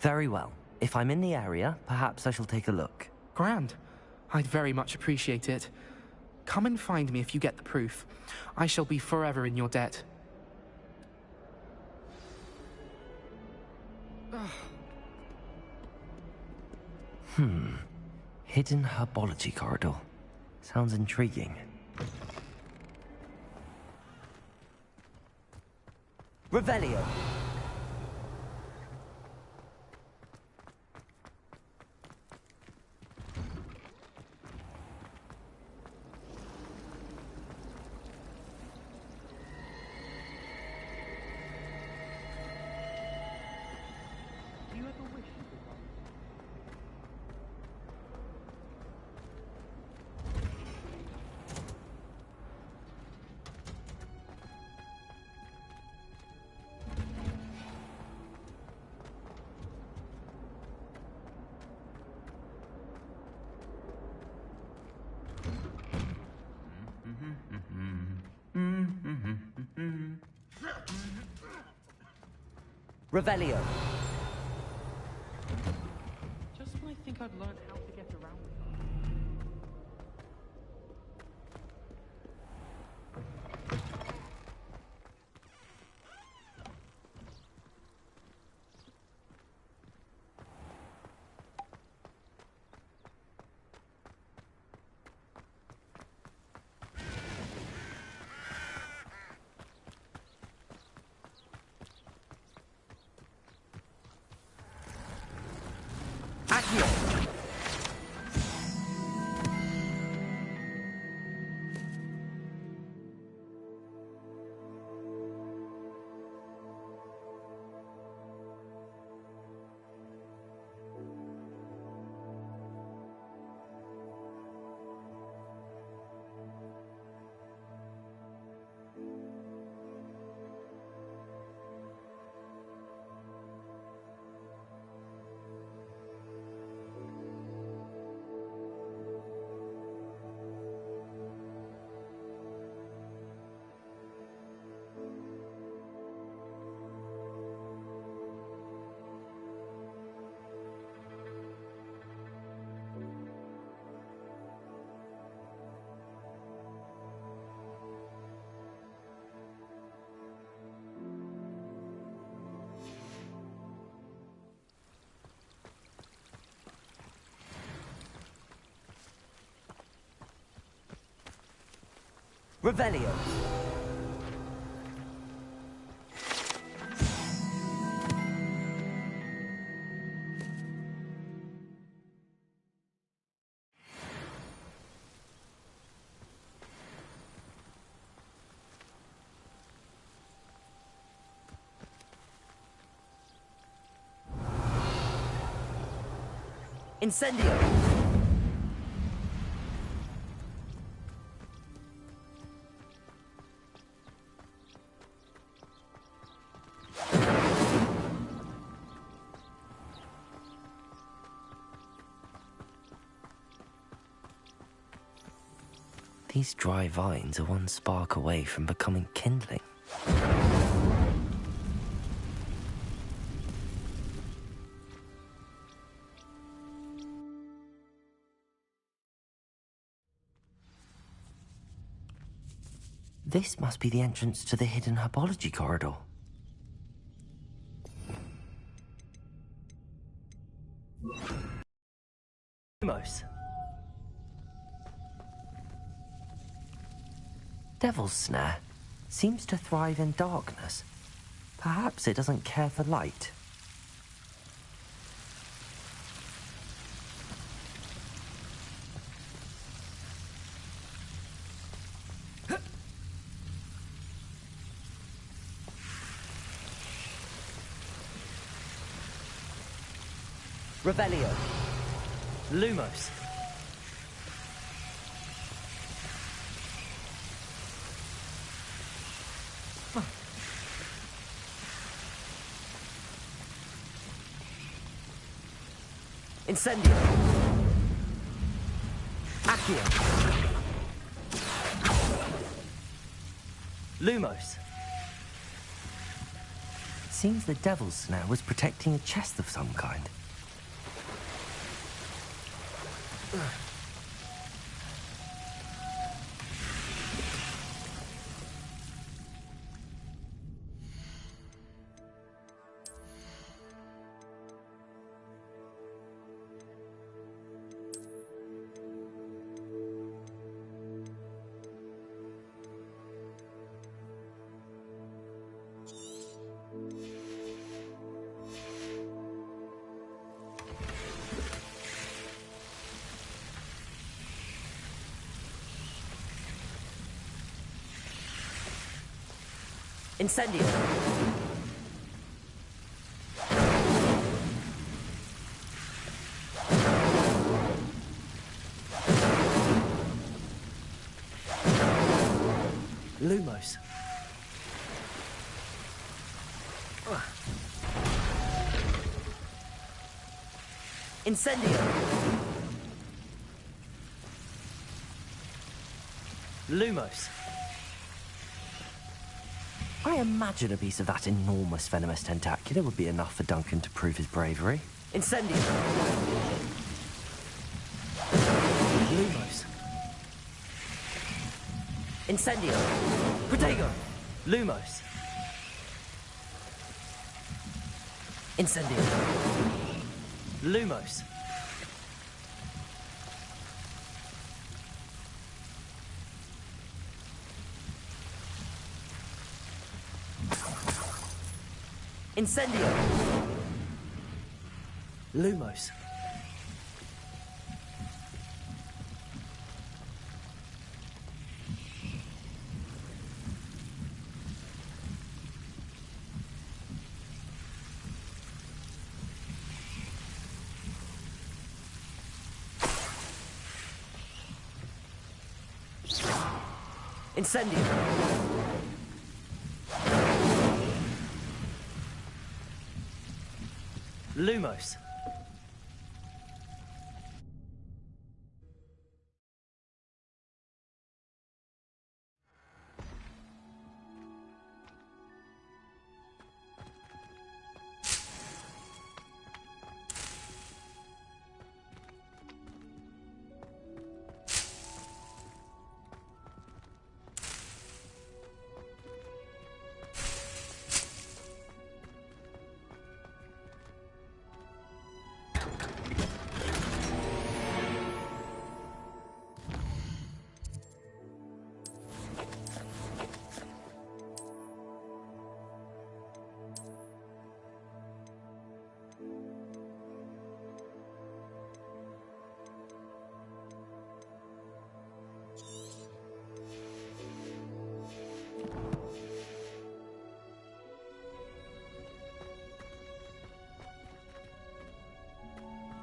Very well. If I'm in the area, perhaps I shall take a look. Grand. I'd very much appreciate it. Come and find me if you get the proof. I shall be forever in your debt. Hidden herbology corridor. Sounds intriguing. Revelio! Revelio. Just when I think I've learned how to get around it. Revelio. Incendio. These dry vines are one spark away from becoming kindling. This must be the entrance to the hidden herbology corridor. Lumos. Devil's Snare seems to thrive in darkness. Perhaps it doesn't care for light. Revelio. Lumos. Incendio. Accio. Lumos. Seems the Devil's Snare was protecting a chest of some kind. Incendio. Lumos. Incendio. Lumos. I imagine a piece of that enormous venomous tentacular would be enough for Duncan to prove his bravery. Incendio. Lumos. Incendio. Protego. Lumos. Incendio. Lumos. Incendio. Lumos. Incendio. Lumos.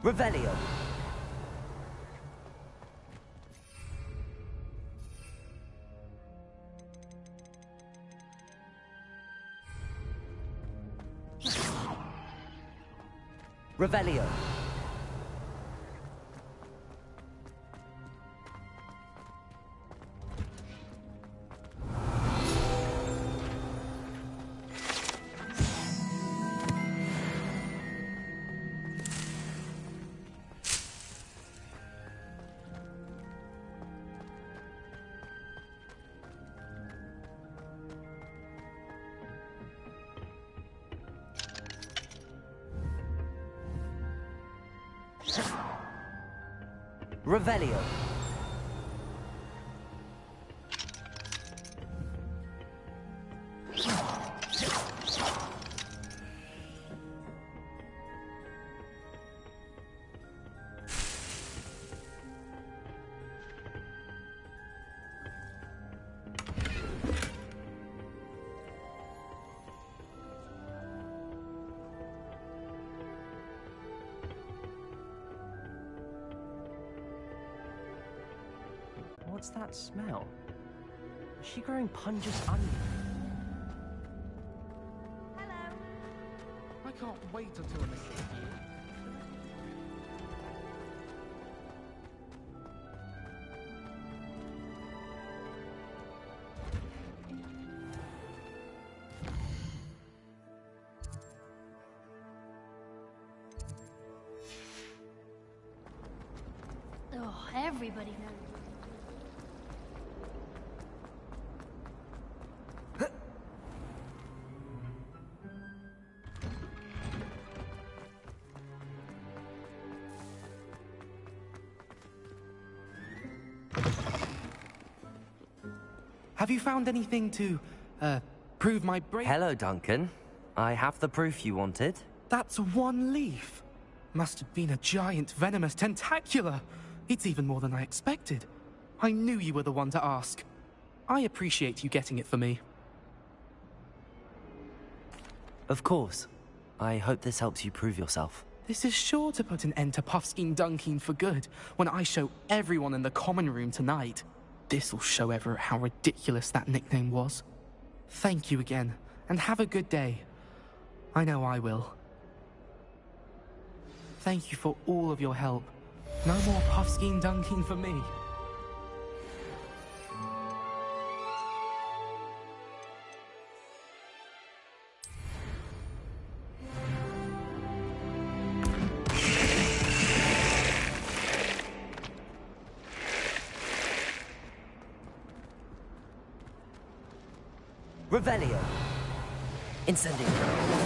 Revelio. Revelio. Revelio. What's that smell? Is she growing Punja's onion? I can't wait until I see you. Oh, everybody knows. Have you found anything to, prove my Hello, Duncan. I have the proof you wanted. That's one leaf. Must have been a giant venomous tentacula. It's even more than I expected. I knew you were the one to ask. I appreciate you getting it for me. Of course. I hope this helps you prove yourself. This is sure to put an end to Puffskein Dunkeen for good when I show everyone in the common room tonight. This'll show Everett how ridiculous that nickname was. Thank you again, and have a good day. I know I will. Thank you for all of your help. No more Puffskein Dunkeen for me. Revelio. Incendio.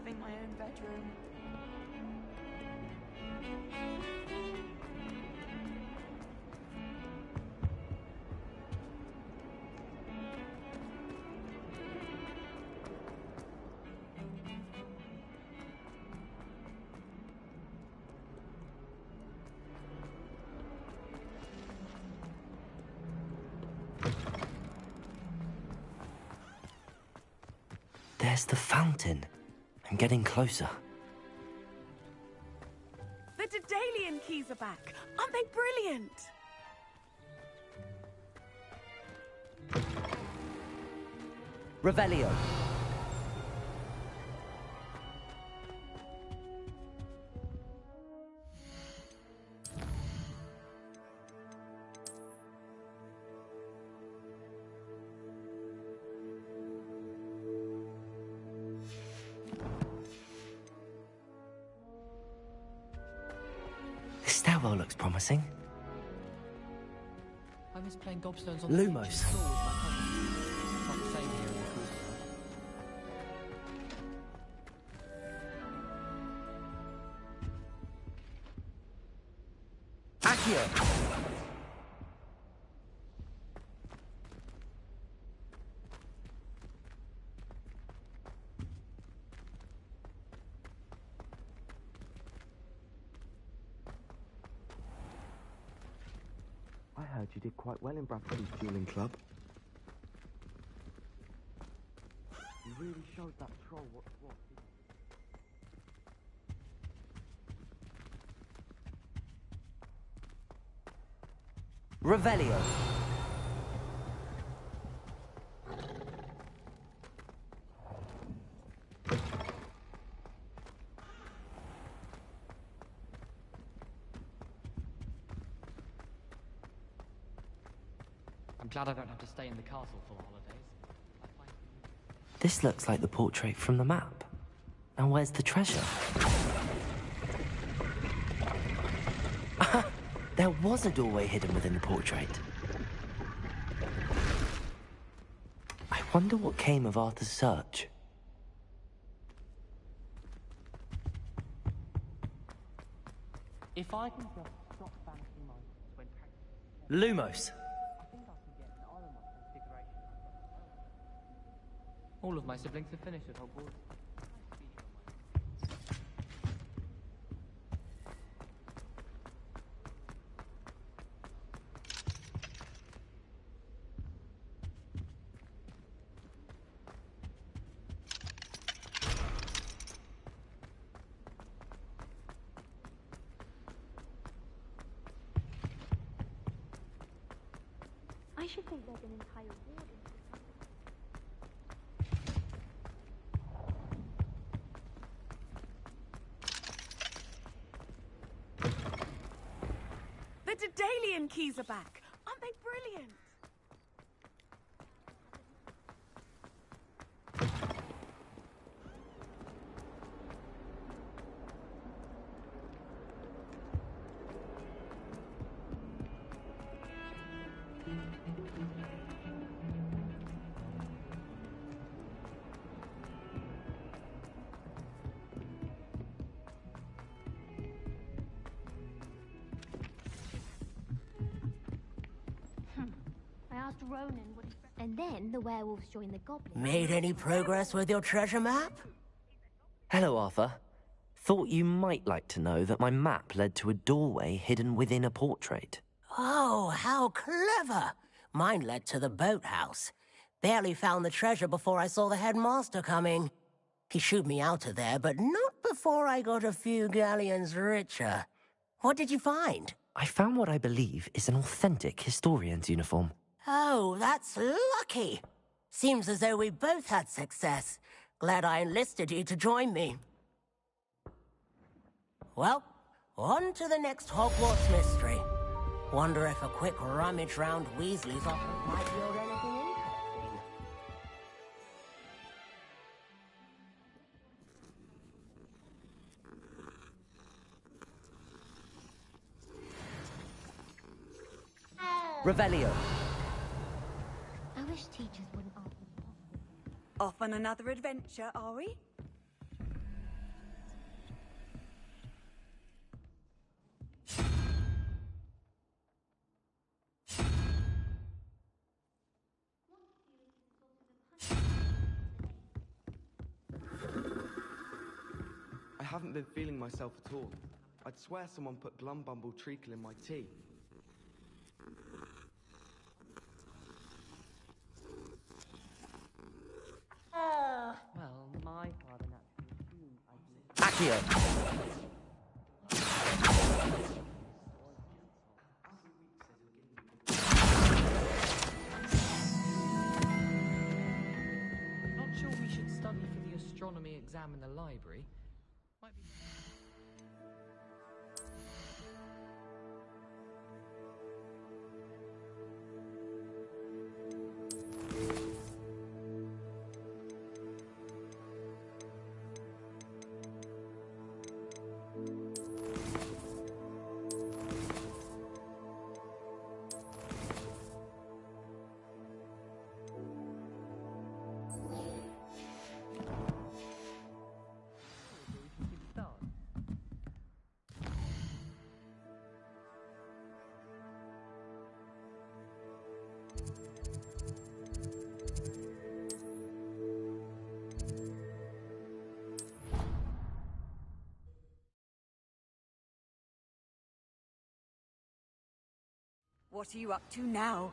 having my own bedroom. There's the fountain. I'm getting closer. The Daedalian keys are back. Aren't they brilliant? Revelio. This stairwell looks promising. I miss playing gobstones on Lumos. the floor with my cousins. Not the same here in the cool summer. Accio! I heard you did quite well in Bradford's dueling club. You really showed that troll what's what. Revelio. I'm glad I don't have to stay in the castle for holidays. This looks like the portrait from the map. Now where's the treasure? There was a doorway hidden within the portrait. I wonder what came of Arthur's search. If I can just stop banking my when Lumos. all of my siblings have finished at Hogwarts. I should think there's an entire ward in The Daedalian keys are back. Aren't they brilliant? I asked Ronan what he... And then the werewolves joined the goblins. Made any progress with your treasure map? Hello, Arthur. Thought you might like to know that my map led to a doorway hidden within a portrait. Oh, how clever! Mine led to the boathouse. Barely found the treasure before I saw the headmaster coming. He shooed me out of there, but not before I got a few galleons richer. What did you find? I found what I believe is an authentic historian's uniform. Oh, that's lucky. Seems as though we both had success. Glad I enlisted you to join me. Well, on to the next Hogwarts mystery. Wonder if a quick rummage round Weasley's office might yield anything interesting. Revelio. I wish teachers wouldn't ask. Off on another adventure, are we? haven't been feeling myself at all. I'd swear someone put Glumbumble treacle in my tea. Well, my father naturally assumed Not sure we should study for the astronomy exam in the library. Might be... What are you up to now?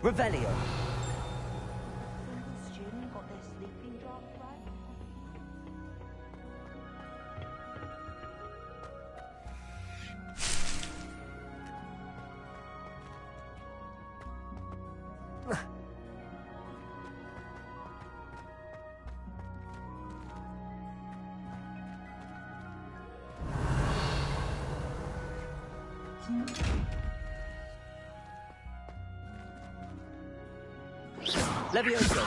Revelio. Student got their sleeping draft right? Levioso.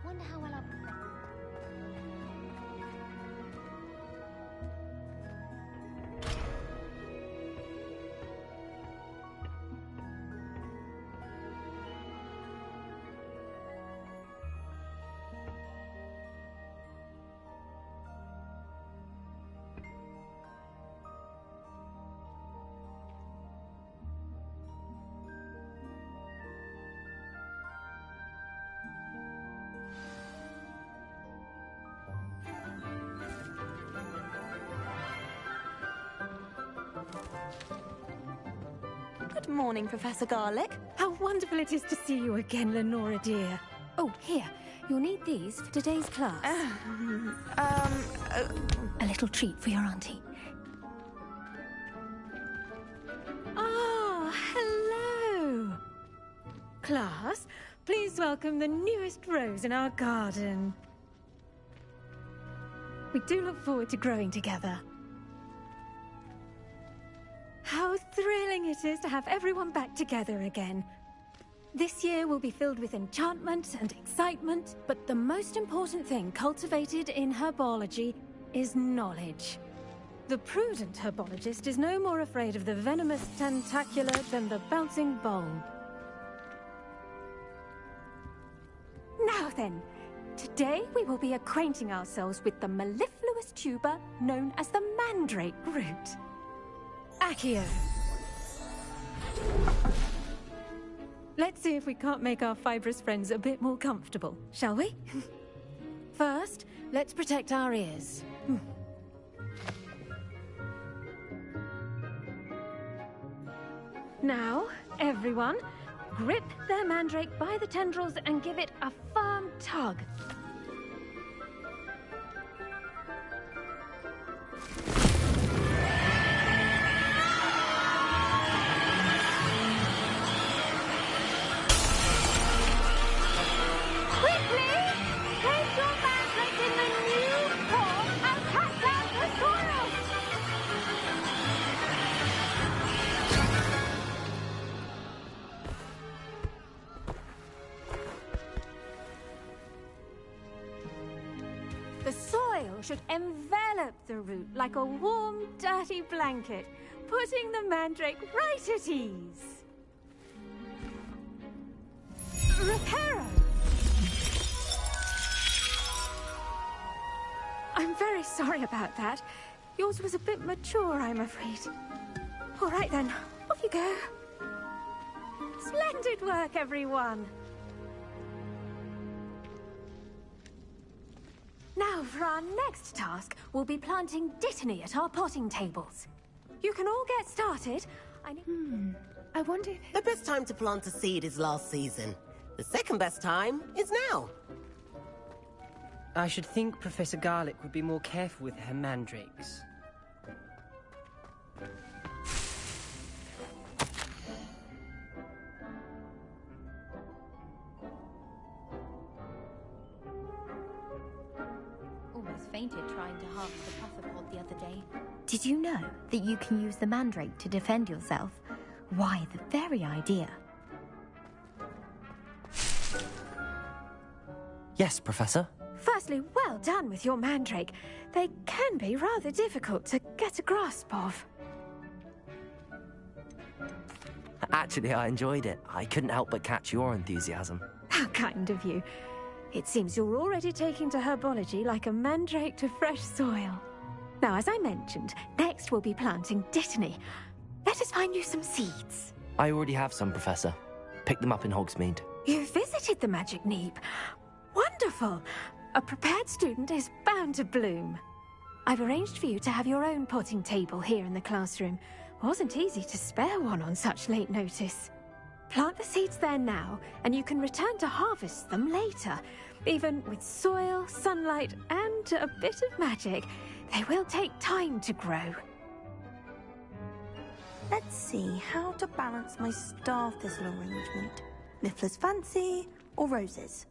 Wonder how well I'll... Good morning, Professor Garlick. How wonderful it is to see you again, Lenora dear. Oh, here. You'll need these for today's class. A little treat for your auntie. Ah, hello. Class, please welcome the newest rose in our garden. We do look forward to growing together. How thrilling it is to have everyone back together again. This year will be filled with enchantment and excitement, but the most important thing cultivated in herbology is knowledge. The prudent herbologist is no more afraid of the venomous tentacula than the bouncing bulb. Now then, today we will be acquainting ourselves with the mellifluous tuber known as the mandrake root. Accio. Let's see if we can't make our fibrous friends a bit more comfortable, shall we? First, let's protect our ears. Now, everyone, grip their mandrake by the tendrils and give it a firm tug. should envelop the root like a warm, dirty blanket, putting the mandrake right at ease. Reparo! I'm very sorry about that. Yours was a bit mature, I'm afraid. All right then, off you go. Splendid work, everyone. Now, for our next task, we'll be planting Dittany at our potting tables. You can all get started. I wonder if... The best time to plant a seed is last season. The second best time is now. I should think Professor Garlick would be more careful with her mandrakes. Almost fainted trying to harvest the pufferpod the other day. Did you know that you can use the mandrake to defend yourself? Why, the very idea. Yes, Professor. Firstly, well done with your mandrake. They can be rather difficult to get a grasp of. Actually, I enjoyed it. I couldn't help but catch your enthusiasm. How kind of you. It seems you're already taking to herbology like a mandrake to fresh soil. Now, as I mentioned, next we'll be planting Dittany. Let us find you some seeds. I already have some, Professor. Picked them up in Hogsmeade. You visited the Magic Neep. Wonderful! A prepared student is bound to bloom. I've arranged for you to have your own potting table here in the classroom. Wasn't easy to spare one on such late notice. Plant the seeds there now, and you can return to harvest them later. Even with soil, sunlight, and a bit of magic, they will take time to grow. Let's see how to balance my star thistle arrangement. Niffler's Fancy or roses?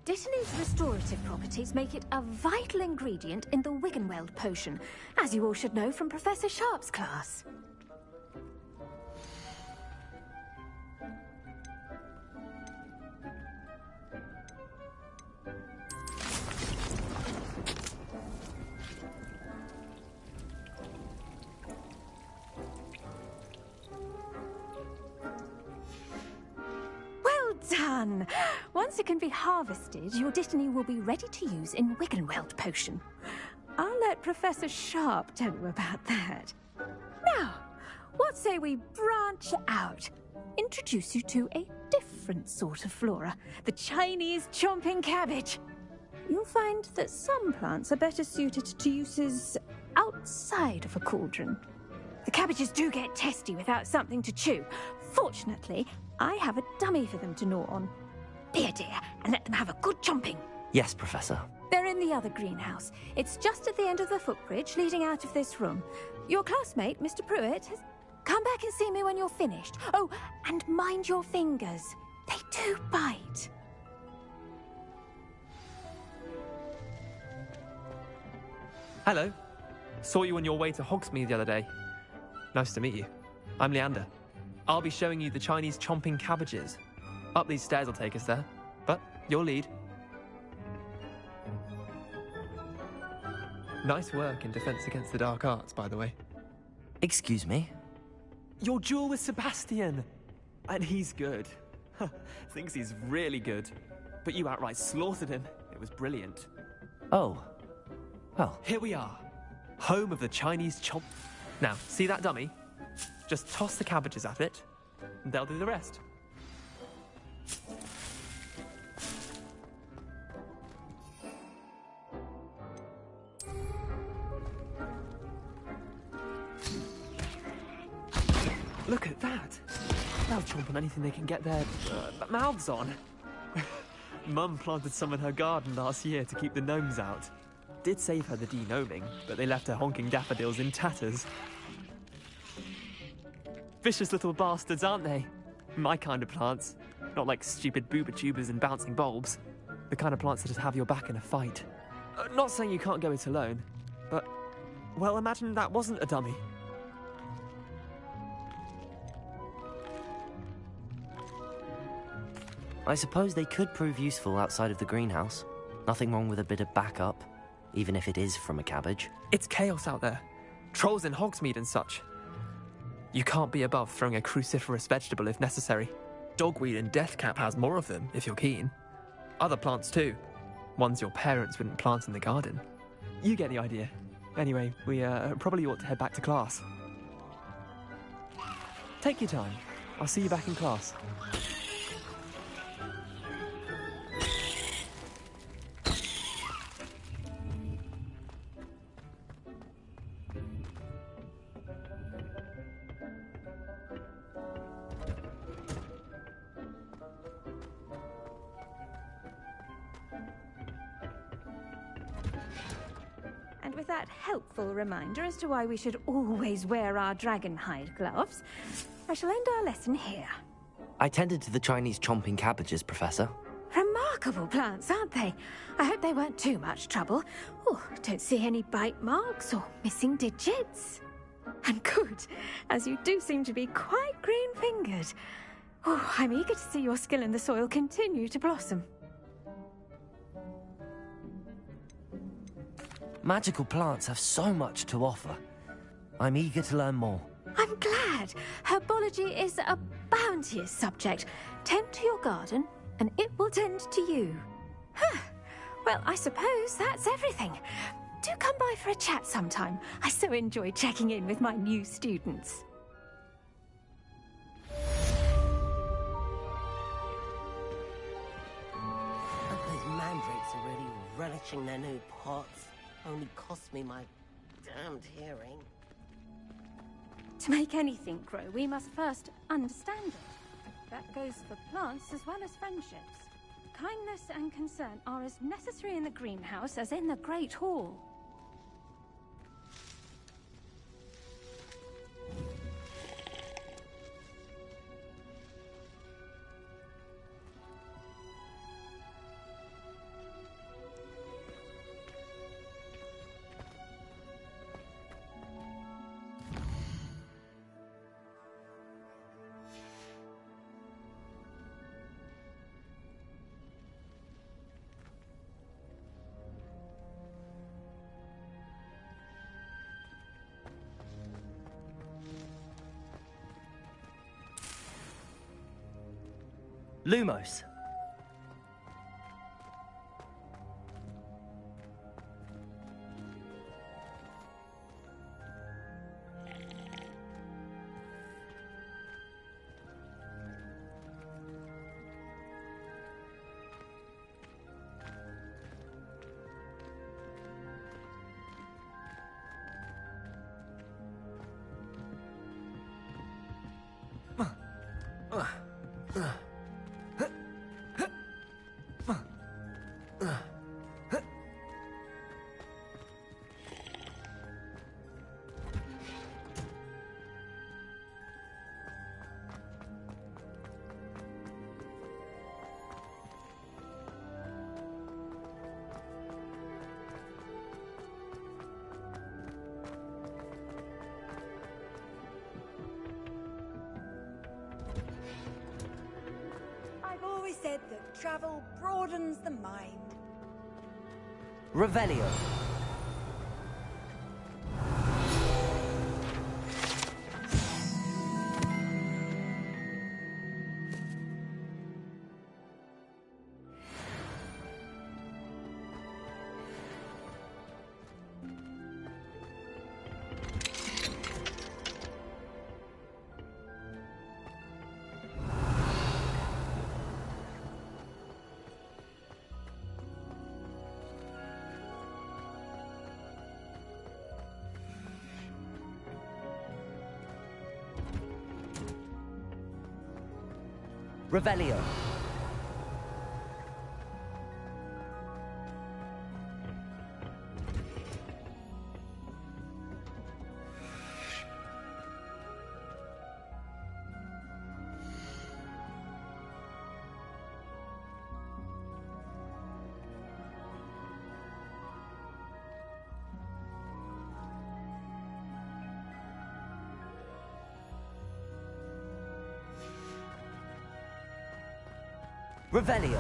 Dittany's restorative properties make it a vital ingredient in the Wiggenweld potion, as you all should know from Professor Sharp's class. Done! Once it can be harvested, your Dittany will be ready to use in Wiggenweld potion. I'll let Professor Sharp tell you about that. Now, what say we branch out? Introduce you to a different sort of flora, the Chinese chomping cabbage. You'll find that some plants are better suited to uses outside of a cauldron. The cabbages do get testy without something to chew. Fortunately, I have a dummy for them to gnaw on. Here, dear, and let them have a good chomping. Yes, Professor. They're in the other greenhouse. It's just at the end of the footbridge leading out of this room. Your classmate, Mr. Pruitt, has... Come back and see me when you're finished. Oh, and mind your fingers. They do bite. Hello. Saw you on your way to Hogsmeade the other day. Nice to meet you. I'm Leander. I'll be showing you the Chinese chomping cabbages. Up these stairs will take us there, but you'll lead. Nice work in Defense Against the Dark Arts, by the way. Excuse me? Your duel with Sebastian! And he's good. Thinks he's really good. But you outright slaughtered him. It was brilliant. Oh. Well. Here we are. Home of the Chinese chomp... Now, see that dummy? Just toss the cabbages at it, and they'll do the rest. Look at that! They'll chomp on anything they can get their mouths on. Mum planted some in her garden last year to keep the gnomes out. Did save her the de-gnoming, but they left her honking daffodils in tatters. Vicious little bastards, aren't they? My kind of plants. Not like stupid booba tubers and bouncing bulbs. The kind of plants that just have your back in a fight. Not saying you can't go it alone, but... Well, imagine that wasn't a dummy. I suppose they could prove useful outside of the greenhouse. Nothing wrong with a bit of backup, even if it is from a cabbage. It's chaos out there. Trolls in Hogsmeade and such. You can't be above throwing a cruciferous vegetable if necessary. Dogweed and Deathcap has more of them, if you're keen. Other plants too. Ones your parents wouldn't plant in the garden. You get the idea. Anyway, we probably ought to head back to class. Take your time. I'll see you back in class. And with that helpful reminder as to why we should always wear our dragonhide gloves, I shall end our lesson here. I tended to the Chinese chomping cabbages, Professor. Remarkable plants, aren't they? I hope they weren't too much trouble. Oh, don't see any bite marks or missing digits. And good, as you do seem to be quite green-fingered. Oh, I'm eager to see your skill in the soil continue to blossom. Magical plants have so much to offer. I'm eager to learn more. I'm glad. Herbology is a bounteous subject. Tend to your garden, and it will tend to you. Huh. Well, I suppose that's everything. Do come by for a chat sometime. I so enjoy checking in with my new students. Those mandrakes are really relishing their new pots. Only cost me my damned hearing. To make anything grow, we must first understand it. That goes for plants as well as friendships. Kindness and concern are as necessary in the greenhouse as in the Great Hall. Lumos. I've always said that travel broadens the mind. Revelio. Revelio. Revelio.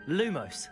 Lumos.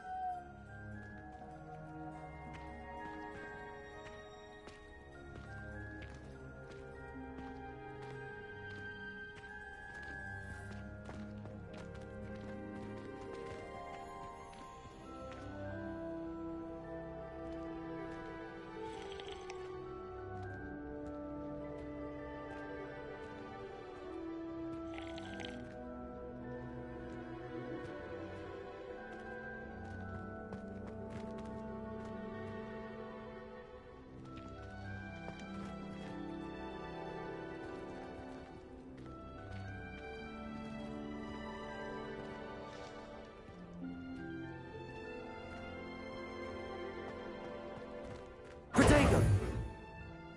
Protego!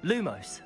Lumos.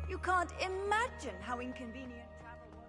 You can't imagine how inconvenient travel was.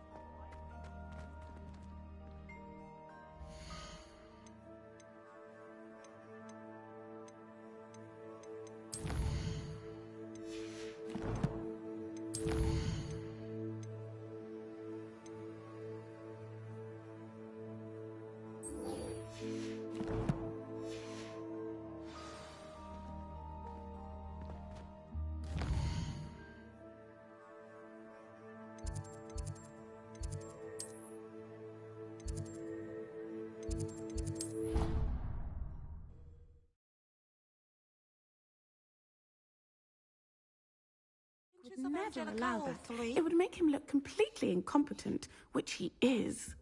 Would never allow that. It would make him look completely incompetent, which he is.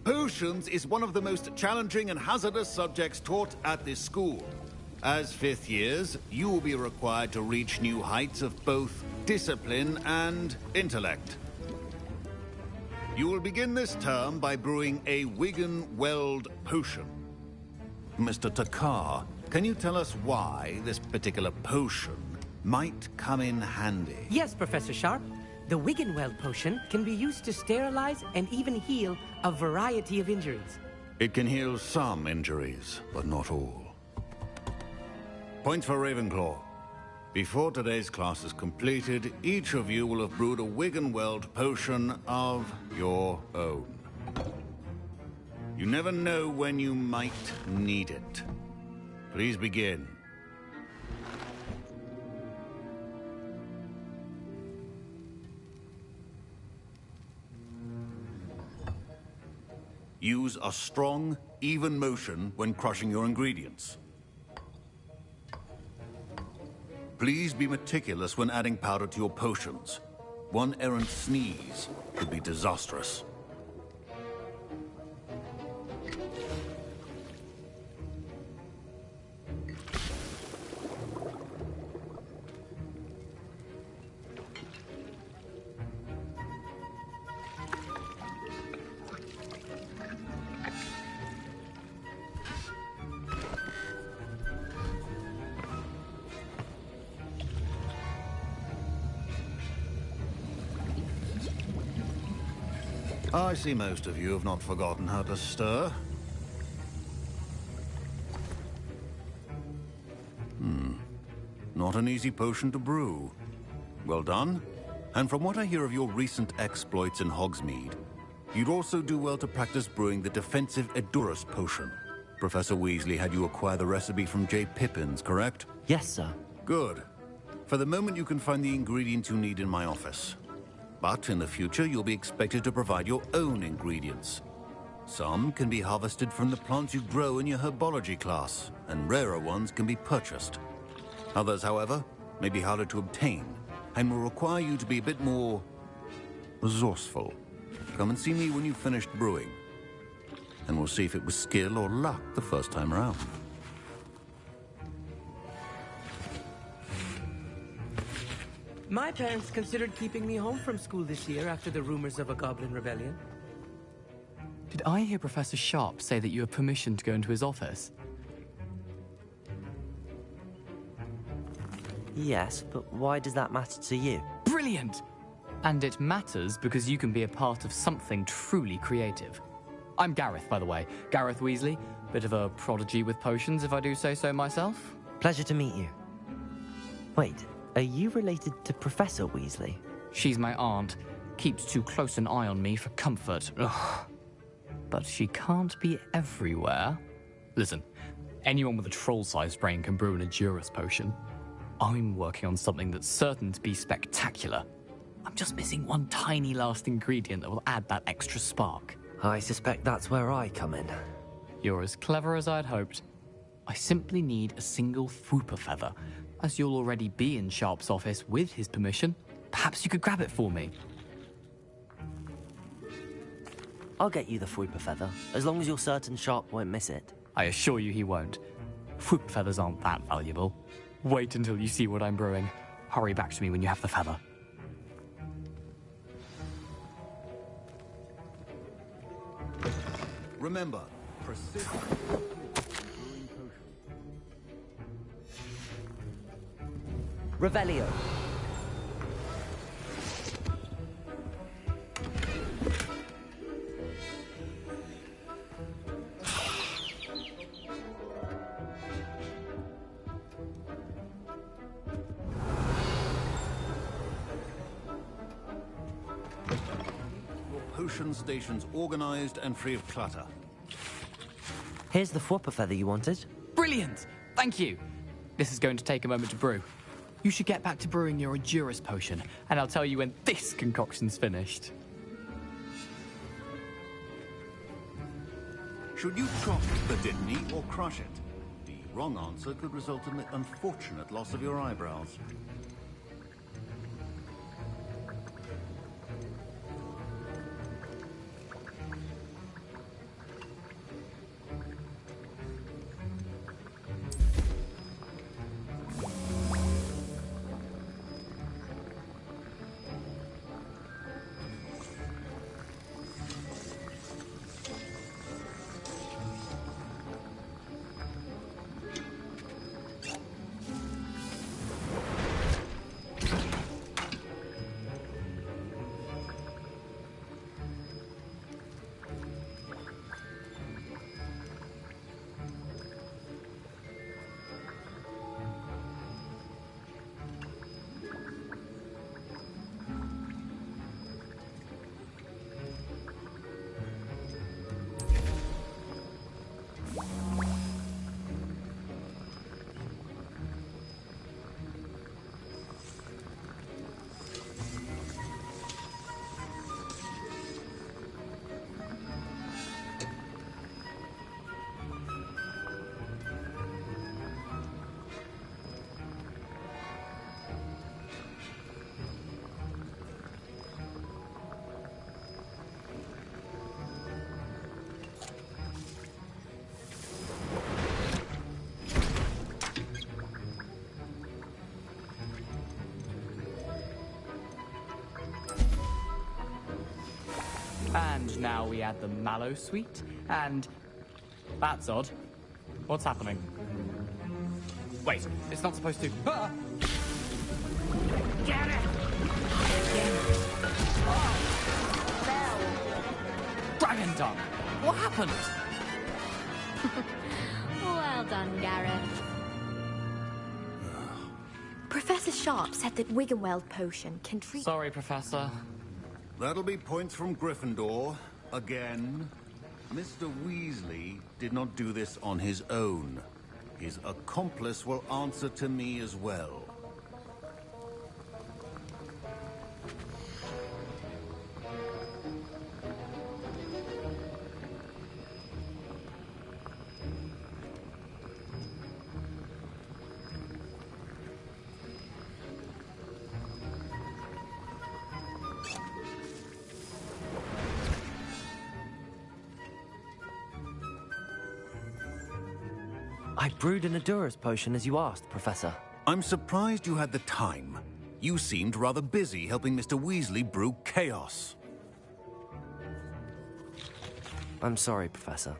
Potions is one of the most challenging and hazardous subjects taught at this school. As fifth years, you will be required to reach new heights of both discipline and intellect. You will begin this term by brewing a Wigan-Weld potion. Mr. Takar, can you tell us why this particular potion might come in handy? Yes, Professor Sharp. The Wigan-Weld potion can be used to sterilize and even heal a variety of injuries. It can heal some injuries, but not all. Points for Ravenclaw. Before today's class is completed, each of you will have brewed a Wigan-Weld potion of your own. You never know when you might need it. Please begin. Use a strong, even motion when crushing your ingredients. Please be meticulous when adding powder to your potions. One errant sneeze could be disastrous. I see most of you have not forgotten how to stir. Not an easy potion to brew. Well done. And from what I hear of your recent exploits in Hogsmeade, you'd also do well to practice brewing the defensive Edurus potion. Professor Weasley had you acquire the recipe from J. Pippins, correct? Yes, sir. Good. For the moment, you can find the ingredients you need in my office. But in the future, you'll be expected to provide your own ingredients. Some can be harvested from the plants you grow in your herbology class, and rarer ones can be purchased. Others, however, may be harder to obtain, and will require you to be a bit more resourceful. Come and see me when you've finished brewing, and we'll see if it was skill or luck the first time around. My parents considered keeping me home from school this year after the rumors of a goblin rebellion. Did I hear Professor Sharp say that you have permission to go into his office? Yes, but why does that matter to you? Brilliant! And it matters because you can be a part of something truly creative. I'm Gareth, by the way. Gareth Weasley. Bit of a prodigy with potions, if I do say so myself. Pleasure to meet you. Wait, are you related to Professor Weasley? She's my aunt. Keeps too close an eye on me for comfort. Ugh. But she can't be everywhere. Listen, anyone with a troll-sized brain can brew an Edurus potion. I'm working on something that's certain to be spectacular. I'm just missing one tiny last ingredient that will add that extra spark. I suspect that's where I come in. You're as clever as I'd hoped. I simply need a single Fwooper feather. As you'll already be in Sharp's office with his permission, perhaps you could grab it for me. I'll get you the Fwooper feather, as long as you're certain Sharp won't miss it. I assure you he won't. Fwooper feathers aren't that valuable. Wait until you see what I'm brewing. Hurry back to me when you have the feather. Remember, persist. Revelio. Potion stations organized and free of clutter. Here's the Fwooper feather you wanted. Brilliant! Thank you. This is going to take a moment to brew. You should get back to brewing your Edurus potion, and I'll tell you when this concoction's finished. Should you chop the Dittany or crush it? The wrong answer could result in the unfortunate loss of your eyebrows. And now we add the mallow sweet, and... That's odd. What's happening? Wait, it's not supposed to... Ah! Get it! Dragon tongue! What happened? Well done, Gareth. Professor Sharp said that Wiggenweld potion can treat... Sorry, Professor. That'll be points from Gryffindor. Again. Mr. Weasley did not do this on his own. His accomplice will answer to me as well. I brewed an Adurus potion as you asked, Professor. I'm surprised you had the time. You seemed rather busy helping Mr. Weasley brew chaos. I'm sorry, Professor.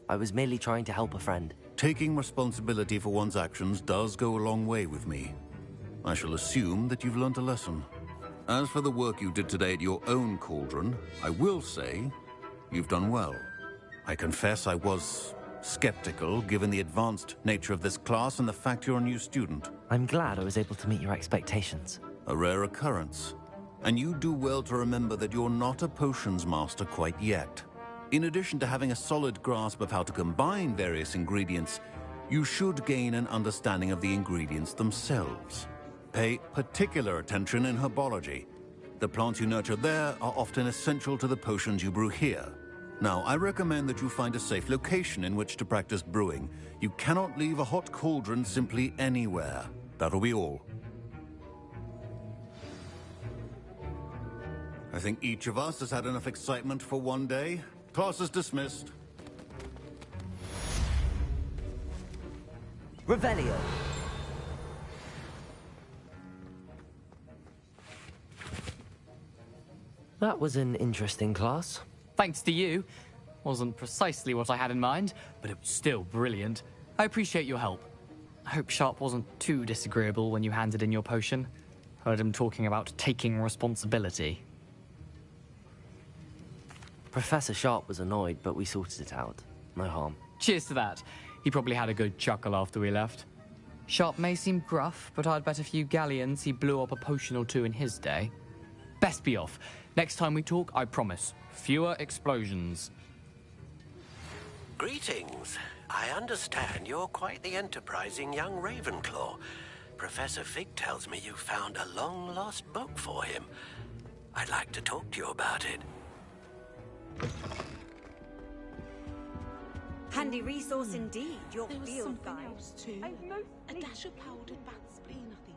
I was merely trying to help a friend. Taking responsibility for one's actions does go a long way with me. I shall assume that you've learnt a lesson. As for the work you did today at your own cauldron, I will say you've done well. I confess I was skeptical, given the advanced nature of this class and the fact you're a new student. I'm glad I was able to meet your expectations. A rare occurrence. And you do well to remember that you're not a potions master quite yet. In addition to having a solid grasp of how to combine various ingredients, you should gain an understanding of the ingredients themselves. Pay particular attention in herbology. The plants you nurture there are often essential to the potions you brew here. Now, I recommend that you find a safe location in which to practice brewing. You cannot leave a hot cauldron simply anywhere. That'll be all. I think each of us has had enough excitement for one day. Class is dismissed. Revelio. That was an interesting class. Thanks to you. Wasn't precisely what I had in mind, but it was still brilliant. I appreciate your help. I hope Sharp wasn't too disagreeable when you handed in your potion. Heard him talking about taking responsibility. Professor Sharp was annoyed, but we sorted it out. No harm. Cheers to that. He probably had a good chuckle after we left. Sharp may seem gruff, but I'd bet a few galleons he blew up a potion or two in his day. Best be off. Next time we talk, I promise, fewer explosions. Greetings. I understand you're quite the enterprising young Ravenclaw. Professor Fig tells me you found a long-lost book for him. I'd like to talk to you about it. Handy resource indeed, your field guide. Else too. A dash of powdered bat spleen, I think.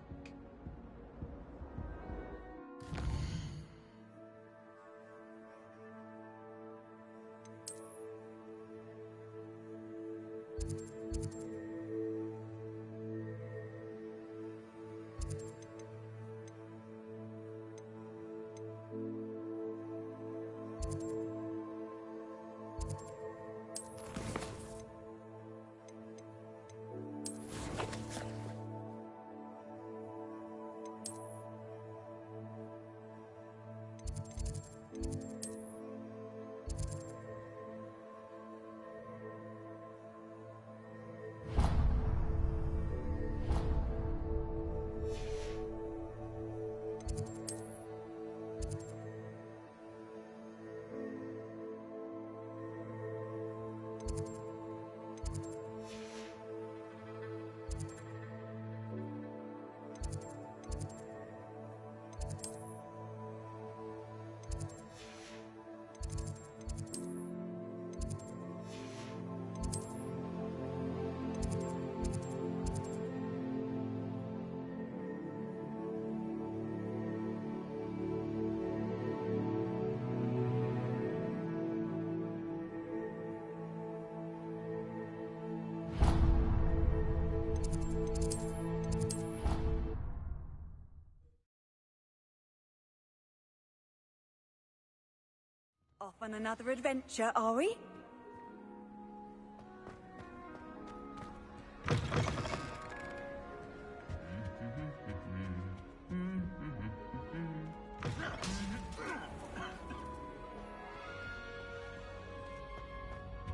Off on another adventure, are we?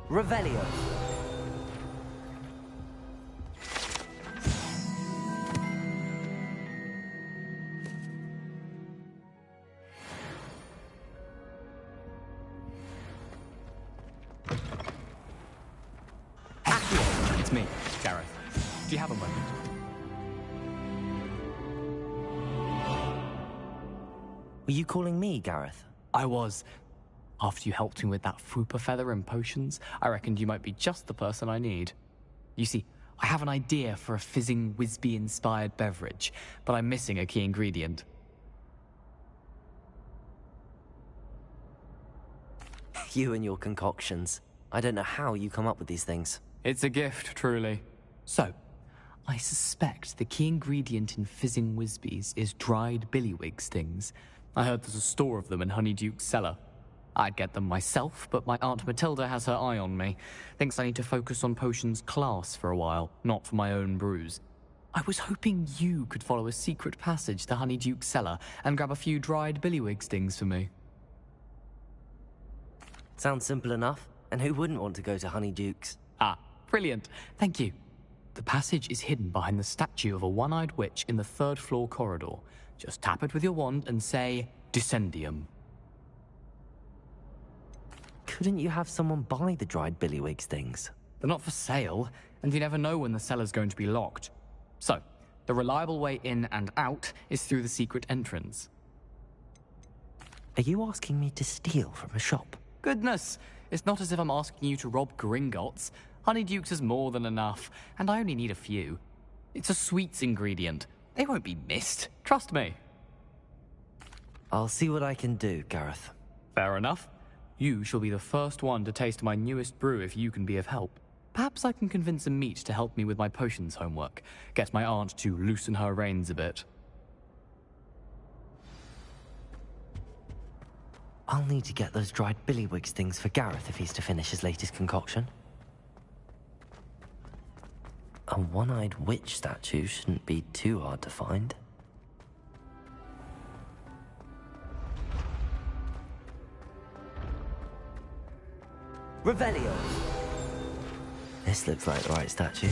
Revelio. It's me, Gareth. Do you have a moment? Were you calling me, Gareth? I was. After you helped me with that Fupa feather and potions, I reckoned you might be just the person I need. You see, I have an idea for a fizzing Wisby-inspired beverage, but I'm missing a key ingredient. You and your concoctions. I don't know how you come up with these things. It's a gift, truly. So, I suspect the key ingredient in fizzing Wisbies is dried billywig stings. I heard there's a store of them in Honeyduke's cellar. I'd get them myself, but my Aunt Matilda has her eye on me. Thinks I need to focus on potions class for a while, not for my own brews. I was hoping you could follow a secret passage to Honeyduke's cellar and grab a few dried billywig stings for me. Sounds simple enough. And who wouldn't want to go to Honeyduke's? Ah, brilliant. Thank you. The passage is hidden behind the statue of a one-eyed witch in the third-floor corridor. Just tap it with your wand and say, Descendium. Couldn't you have someone buy the dried billywig stings? They're not for sale, and you never know when the cellar's going to be locked. So, the reliable way in and out is through the secret entrance. Are you asking me to steal from a shop? Goodness! It's not as if I'm asking you to rob Gringotts. Honeyduke's is more than enough, and I only need a few. It's a sweets ingredient. They won't be missed. Trust me. I'll see what I can do, Gareth. Fair enough. You shall be the first one to taste my newest brew if you can be of help. Perhaps I can convince a meat to help me with my potions homework. Get my aunt to loosen her reins a bit. I'll need to get those dried billywig stings for Gareth if he's to finish his latest concoction. A one-eyed witch statue shouldn't be too hard to find. Revelio! This looks like the right statue.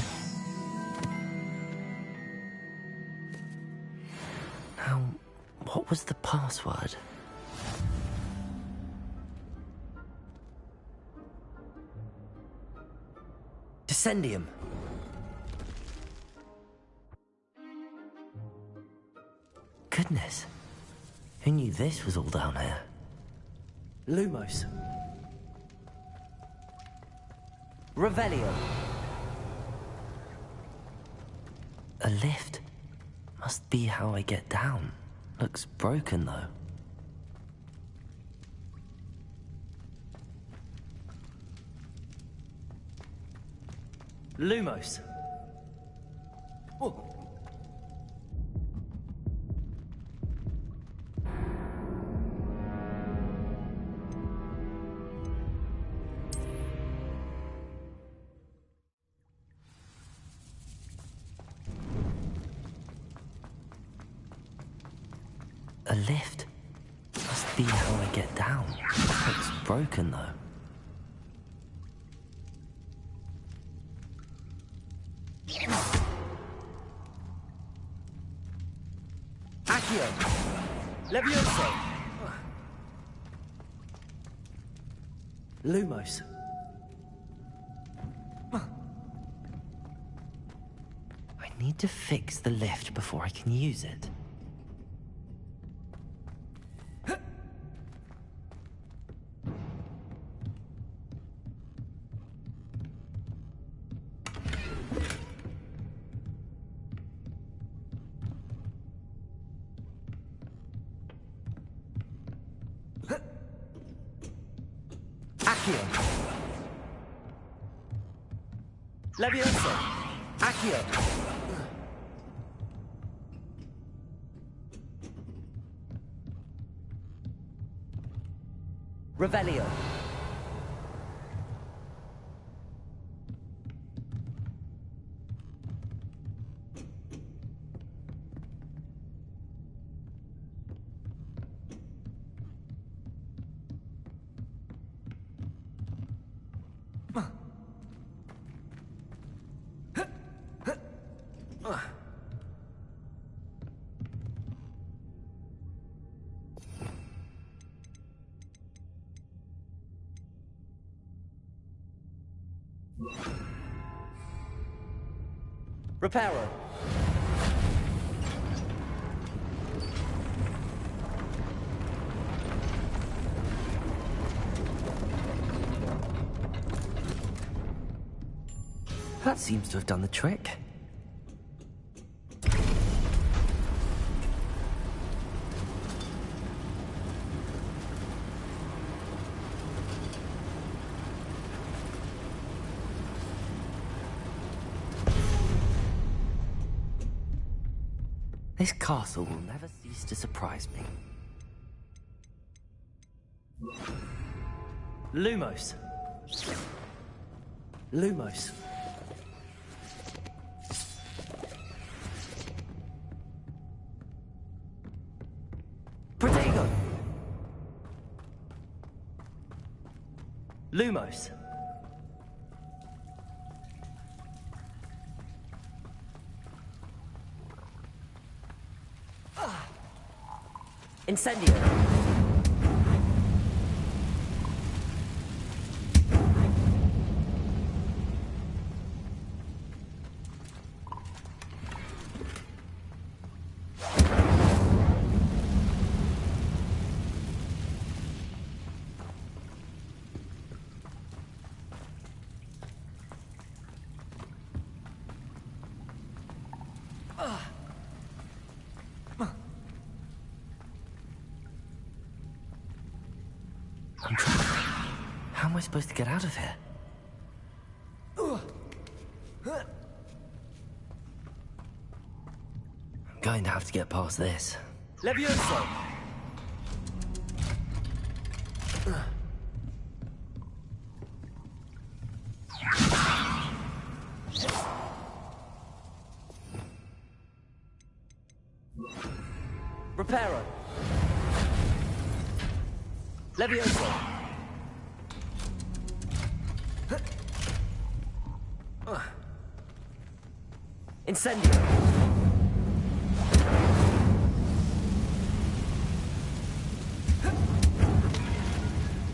Now, what was the password? Descendium. Goodness. Who knew this was all down here? Lumos. Revelio. A lift. Must be how I get down. Looks broken, though. Lumos. Oh. A lift. Must be how I get down. Looks broken, though. Accio! Levioso! Lumos. I need to fix the lift before I can use it. Levioso! Accio! Revelio. Reparo. That seems to have done the trick. This castle will never cease to surprise me. Lumos. Lumos. Protego. Lumos. Incendio. I'm trapped. How am I supposed to get out of here? I'm going to have to get past this. Levioso. Reparo. Levioso. Incendio.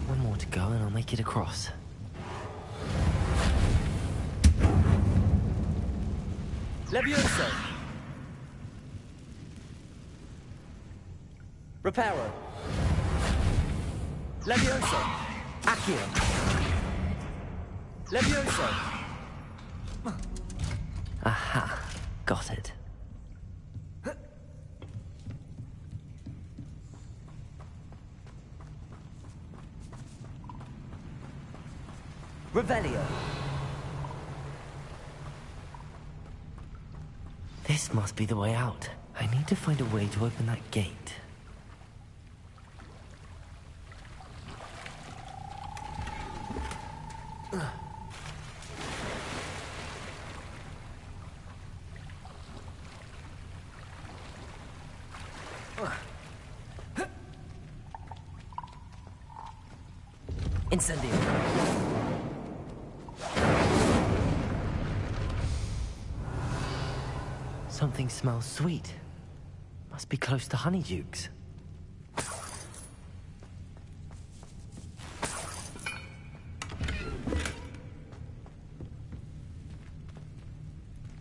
One more to go and I'll make it across. Levioso. Reparo. Levioso. Accio. Levioso. Aha. Got it. Revelio. This must be the way out. I need to find a way to open that gate. Incendio. Something smells sweet. Must be close to Honeydukes.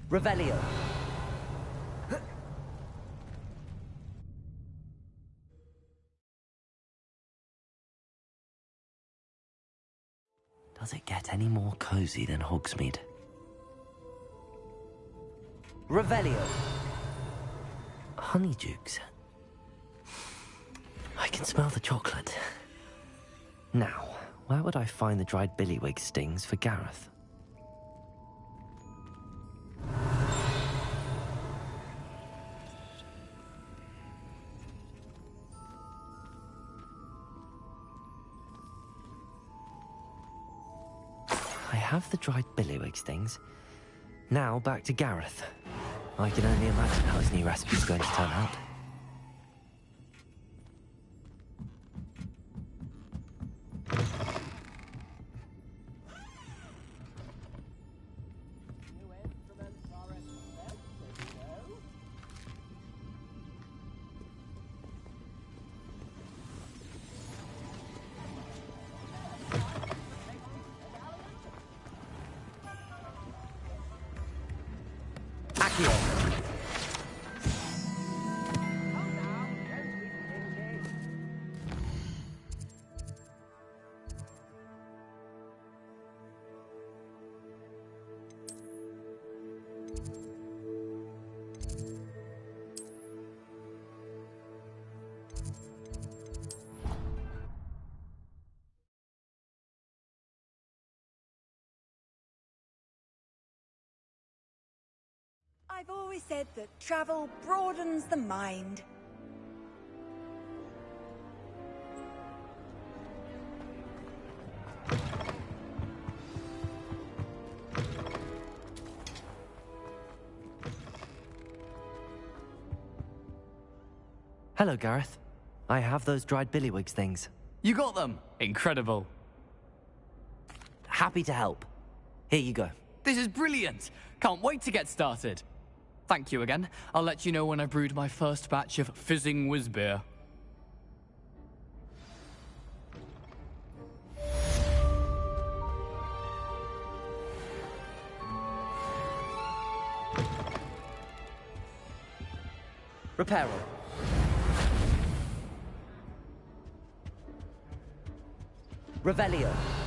Revelio. Does it get any more cozy than Hogsmeade? Revelio. Honeydukes. I can smell the chocolate. Now, where would I find the dried billywig stings for Gareth? I have the dried billywig stings. Now back to Gareth. I can only imagine how his new recipe's going to turn out. I've always said that travel broadens the mind. Hello, Gareth. I have those dried billywig things. You got them! Incredible. Happy to help. Here you go. This is brilliant! Can't wait to get started. Thank you again. I'll let you know when I brewed my first batch of fizzing whiz-beer. Reparo. Revelio.